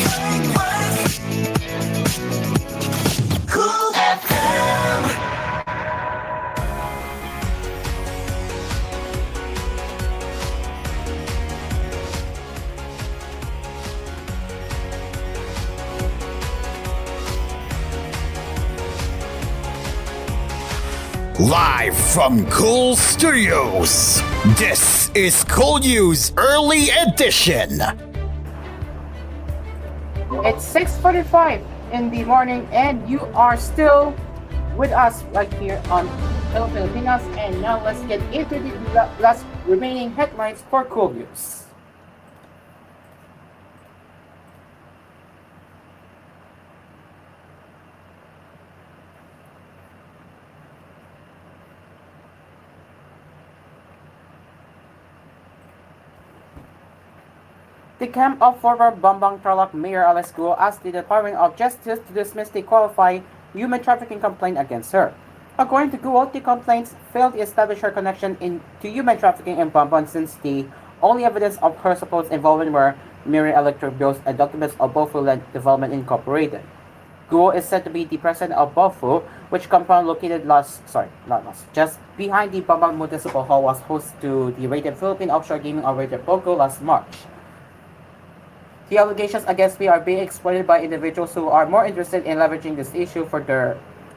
Cool FM. Live from Cool Studios, this is koolNews Early Edition. It's 6:45 in the morning, and you are still with us right here on Hello Pilipinas. And now let's get into the last remaining headlines for Cool News. The camp of former Bambang Tarlac Mayor Alice Guo asked the Department of Justice to dismiss the qualified human trafficking complaint against her. According to Guo, the complaints failed to establish her connection to human trafficking in Bamban, since the only evidence of her supposed involvement were mirror electric bills and documents of Bofu Land Development Incorporated. Guo is said to be the president of Bofu, which compound located just behind the Bamban Municipal Hall was host to the rated Philippine offshore gaming operator POCO last March. The allegations against me are being exploited by individuals who are more interested in leveraging this issue for their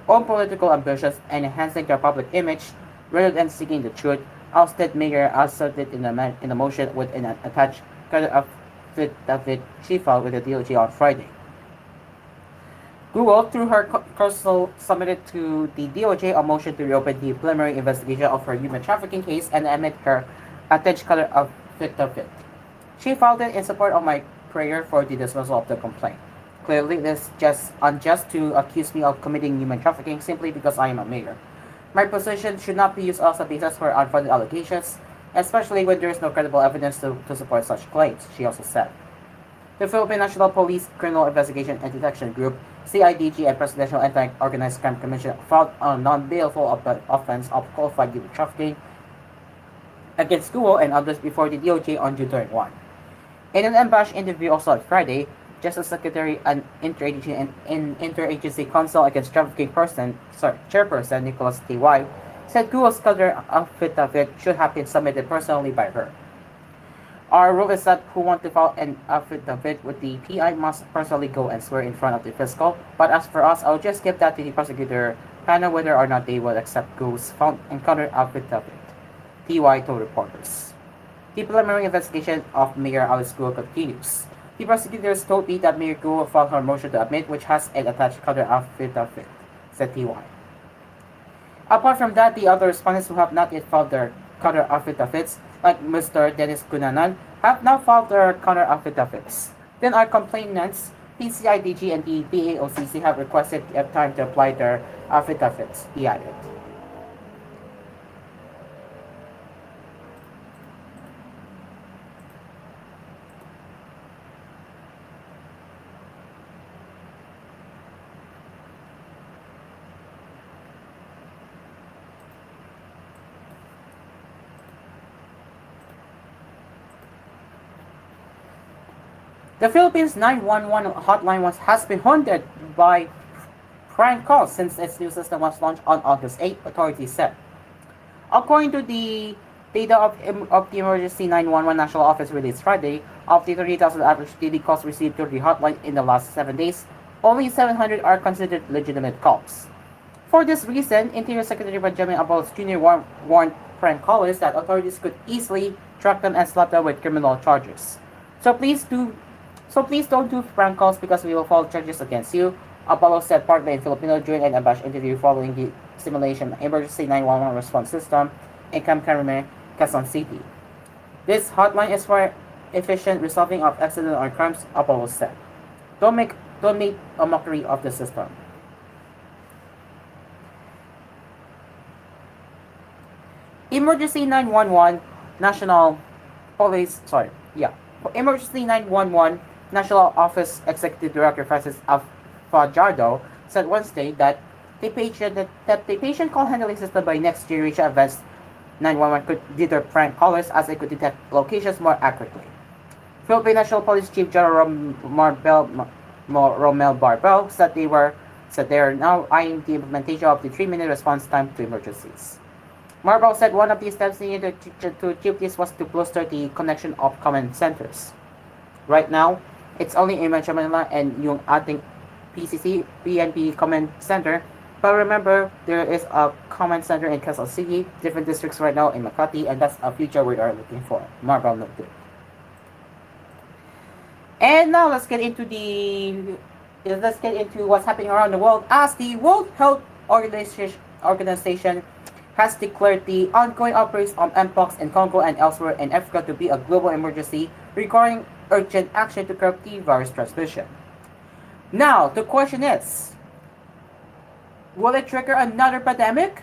own political ambitions and enhancing their public image rather than seeking the truth, ousted Mayor asserted in the motion with an attached credit affidavit she filed with the DOJ on Friday. Google, through her counsel, submitted to the DOJ a motion to reopen the preliminary investigation of her human trafficking case and admit her attached credit affidavit. She filed it in support of my prayer for the dismissal of the complaint. Clearly, it is just unjust to accuse me of committing human trafficking simply because I am a mayor. My position should not be used as a basis for unfounded allegations, especially when there is no credible evidence to support such claims, she also said. The Philippine National Police Criminal Investigation and Detection Group, CIDG, and Presidential Anti-Organized Crime Commission filed a non-bailable offense of qualified human trafficking against Guo and others before the DOJ on June 31. In an unabashed interview also on Friday, Justice Secretary and Interagency Council Against Trafficking Chairperson Nicholas T.Y. said Guo's color affidavit should have been submitted personally by her. Our rule is that who want to file an affidavit with the PI must personally go and swear in front of the fiscal, but as for us, I'll just give that to the prosecutor panel whether or not they will accept Guo's found and counter affidavit, T.Y. told reporters. The preliminary investigation of Mayor Alice Guo continues. The prosecutors told me that Mayor Guo filed her motion to admit, which has an attached counter affidavit, said T.Y. Apart from that, the other respondents who have not yet filed their counter affidavits, like Mr. Dennis Cunanan, have now filed their counter affidavits. Then our complainants, the CIDG and the BAOCC, have requested time to apply their affidavits, he added. The Philippines 911 hotline has been haunted by prank calls since its new system was launched on August 8, authorities said. According to the data of the Emergency 911 National Office released Friday, of the 30,000 average daily calls received through the hotline in the last 7 days, only 700 are considered legitimate calls. For this reason, Interior Secretary Benjamin Abalos Jr. warned prank callers that authorities could easily track them and slap them with criminal charges. So please don't do prank calls because we will file charges against you, Abalos said partly in Filipino during an unabashed interview following the simulation emergency 911 response system in Camp Carime, Quezon City. This hotline is for efficient resolving of accidents or crimes, Abalos said. Don't make a mockery of the system. Emergency 911 National Police, Emergency 911 National Office Executive Director Francis Fajardo said Wednesday that the patient call handling system by Next Generation Advanced 911 could deter prank callers as it could detect locations more accurately. Philippine National Police Chief General Romel Barbel said they are now eyeing the implementation of the 3-minute response time to emergencies. Marbel said one of the steps needed to achieve this was to bolster the connection of command centers. Right now, it's only in Metro Manila and yung ating PNP command center. But remember, there is a command center in Quezon City, different districts right now in Makati, and that's a future we are looking for. Marbel noted. And now let's get into what's happening around the world as the World Health Organization has declared the ongoing outbreaks of mpox in Congo and elsewhere in Africa to be a global emergency requiring urgent action to curb the virus transmission. Now, the question is, will it trigger another pandemic?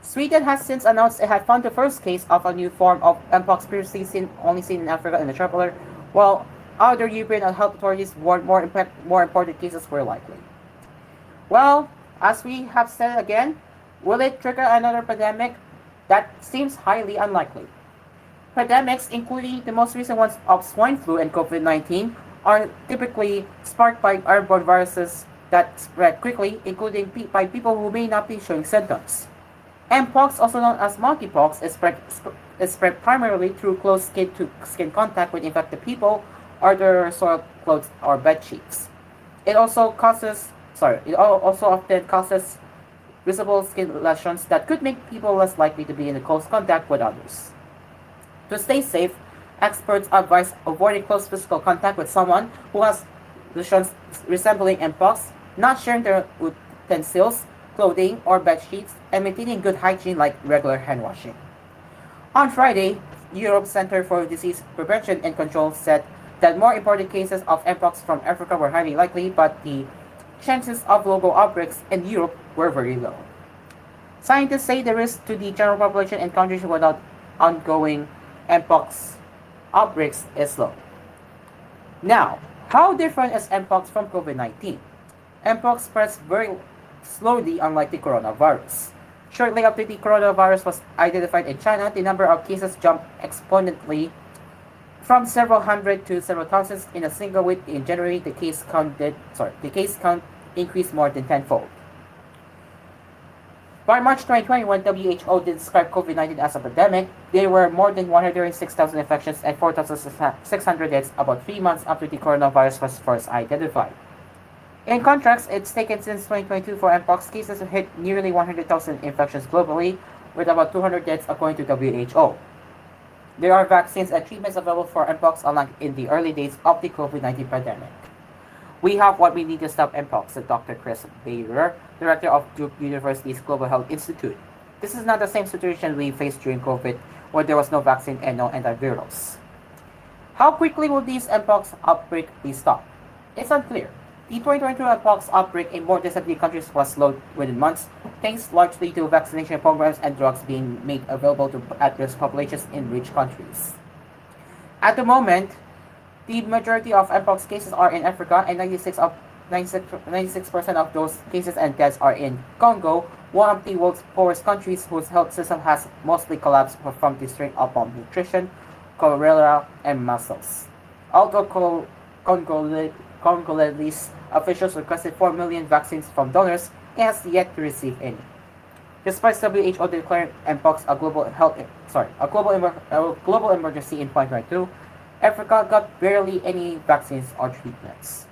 Sweden has since announced it had found the first case of a new form of mpox previously only seen in Africa in the traveler, while other European health authorities warned more important cases were likely. Well, as we have said again, will it trigger another pandemic? That seems highly unlikely. Pandemics, including the most recent ones of swine flu and COVID-19, are typically sparked by airborne viruses that spread quickly, including by people who may not be showing symptoms. Mpox, also known as monkeypox, is spread primarily through close skin-to-skin contact with infected people or their soiled clothes or bed sheets. It also often causes visible skin lesions that could make people less likely to be in close contact with others. To stay safe, experts advise avoiding close physical contact with someone who has lesions resembling mpox, not sharing their utensils, clothing, or bed sheets, and maintaining good hygiene like regular hand washing. On Friday, Europe's Center for Disease Prevention and Control said that more imported cases of mpox from Africa were highly likely, but the chances of local outbreaks in Europe were very low. Scientists say the risk to the general population in countries without ongoing mpox outbreaks is low. Now, how different is mpox from COVID-19? Mpox spreads very slowly, unlike the coronavirus. Shortly after the coronavirus was identified in China, the number of cases jumped exponentially from several hundred to several thousands in a single week. In January, the case count increased more than tenfold. By March 2020, when WHO described COVID-19 as a pandemic, there were more than 106,000 infections and 4,600 deaths about 3 months after the coronavirus was first identified. In contrast, it's taken since 2022 for mpox cases to hit nearly 100,000 infections globally, with about 200 deaths according to WHO. There are vaccines and treatments available for mpox unlike in the early days of the COVID-19 pandemic. We have what we need to stop mpox, said Dr. Chris Bayer, director of Duke University's Global Health Institute. This is not the same situation we faced during COVID, where there was no vaccine and no antivirals. How quickly will these mpox outbreak be stopped? It's unclear. The 2022 mpox outbreak in more developed countries was slowed within months, thanks largely to vaccination programs and drugs being made available to at-risk populations in rich countries. At the moment, the majority of mpox cases are in Africa, and 96% of those cases and deaths are in Congo, one of the world's poorest countries whose health system has mostly collapsed from the strain of malnutrition, cholera, and measles. Although Congolese officials requested 4 million vaccines from donors, it has yet to receive any. Despite WHO declaring mpox a global emergency in 2022, Africa got barely any vaccines or treatments.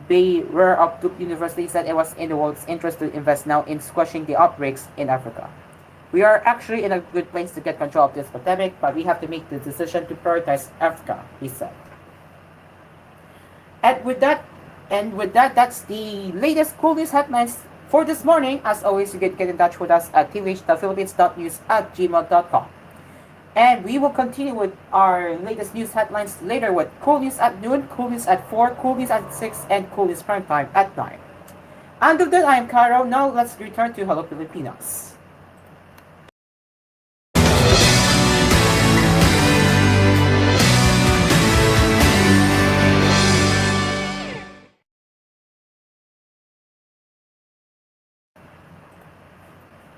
Bayer of Duke University said it was in the world's interest to invest now in squashing the outbreaks in Africa. We are actually in a good place to get control of this pandemic, but we have to make the decision to prioritize Africa, he said. And with that, that's the latest koolNews headlines for this morning. As always, you can get in touch with us at tvh.philippines.news@gmail.com. And we will continue with our latest news headlines later with koolNews at noon, koolNews at 4, koolNews at 6, and koolNews prime time at 9. Until then, I am Cairo. Now let's return to Hello Pilipinas.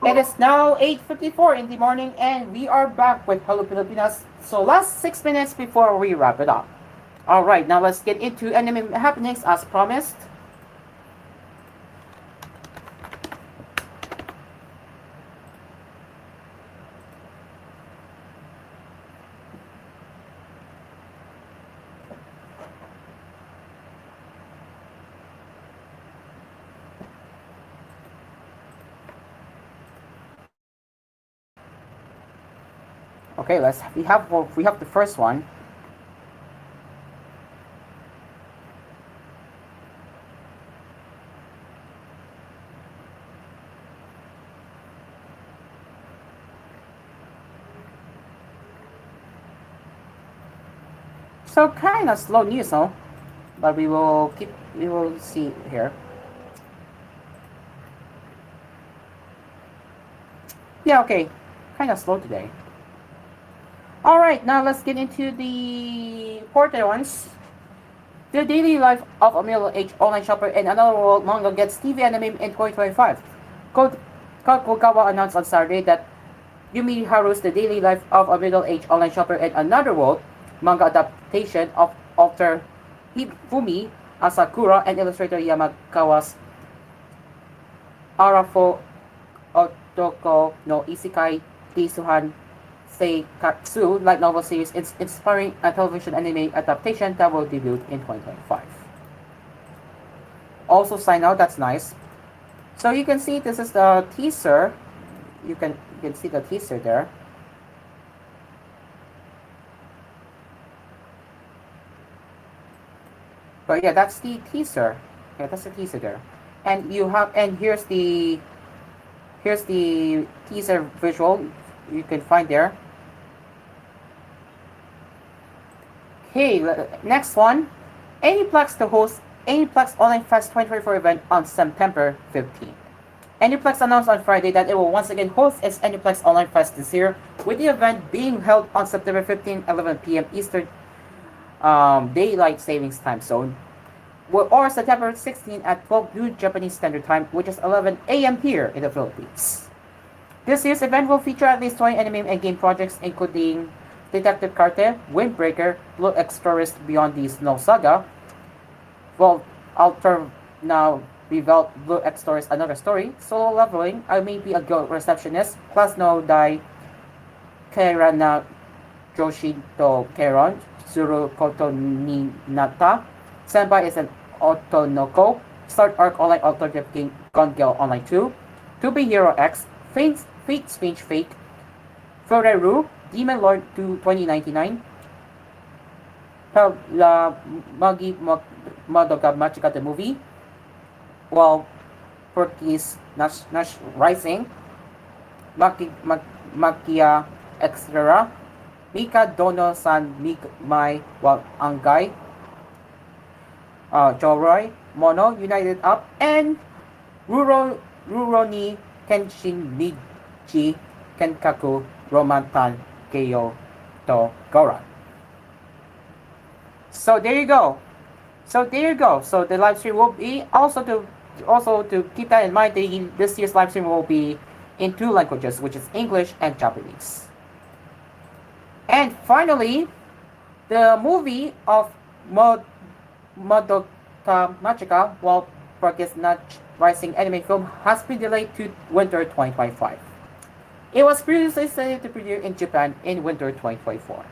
It is now 8:54 in the morning and we are back with Hello Pilipinas. So last 6 minutes before we wrap it up. Alright, now let's get into anime happenings as promised. Okay, we have the first one. So kind of slow news, huh? But we will see here. Yeah, okay. Kind of slow today. Alright, now let's get into the important ones. The daily life of a middle-aged online shopper in another world manga gets TV anime in 2025. Kogawa announced on Saturday that Yumi Haru's The Daily Life of a Middle-Aged Online Shopper in Another World manga adaptation of author Hifumi Asakura and illustrator Yamakawa's Arafo Otoko no Isekai Tisuhan Seikatsu light novel series inspiring a television anime adaptation that will debut in 2025. Also sign out, that's nice. So you can see this is the teaser. You can see the teaser there. But yeah, that's the teaser. Yeah, that's the teaser there. And here's the teaser visual you can find there. Okay, next one. Aniplex to host Aniplex Online Fest 2024 event on September 15th. Aniplex announced on Friday that it will once again host its Aniplex Online Fest this year, with the event being held on September 15, 11 p.m. Eastern Daylight Savings Time Zone, or September 16 at 12 noon Japanese Standard Time, which is 11 a.m. here in the Philippines. This year's event will feature at least 20 anime and game projects, including Detective Carte, Windbreaker, Blue X Tourist Beyond the Snow Saga, Vault Alter Now Revealed Blue X Tourist Another Story, Solo Leveling, I May Be a Girl Receptionist, Class No Dai Kairana Joshi to Keiron, Zuru Koto ni Nata, Senpai is an Otonoko, Start Arc Online Alternative Game Gun Girl Online 2, To Be Hero X, Fate Strange Fate, Fureru, Demon Lord 2 2099, La Magi Madoka Machika the Movie, while Porky's Nash Rising, Makia Extra, Mika Dono San Mai Wal Angai, Joroi, Mono, United Up, and Ruroni Kenshin Niji Kenkaku Romantan Keio to Goran. So there you go. So the live stream will be also to keep that in mind. This year's live stream will be in 2 languages, which is English and Japanese. And finally, the movie of Madoka Machika, while Porky's Nash Rising anime film, has been delayed to winter 2025. It was previously slated to premiere in Japan in winter 2024.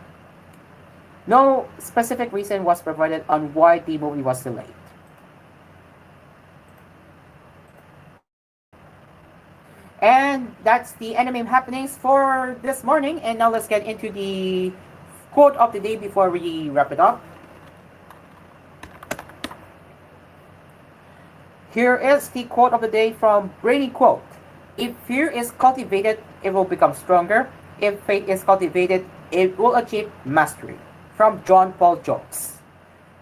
No specific reason was provided on why the movie was delayed. And that's the anime happenings for this morning. And now let's get into the quote of the day before we wrap it up. Here is the quote of the day from Brainy Quote. If fear is cultivated, it will become stronger. If faith is cultivated, it will achieve mastery. From John Paul Jones.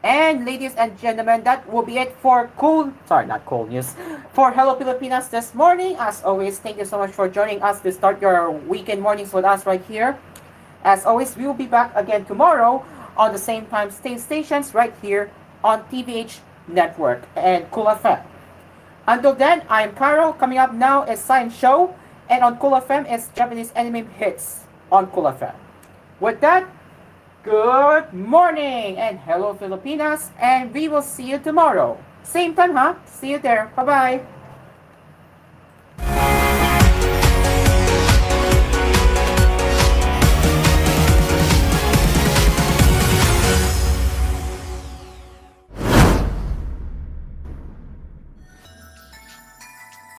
And ladies and gentlemen, that will be it for koolNews, for Hello Pilipinas this morning. As always, thank you so much for joining us to start your weekend mornings with us right here. As always, we will be back again tomorrow on the same time, same stations right here on TVH Network and koolFM. Until then, I'm Cairo. Coming up now is Science Show. And on koolFM is Japanese anime hits on koolFM. With that, good morning and hello Filipinas, and we will see you tomorrow. Same time, huh? See you there. Bye-bye.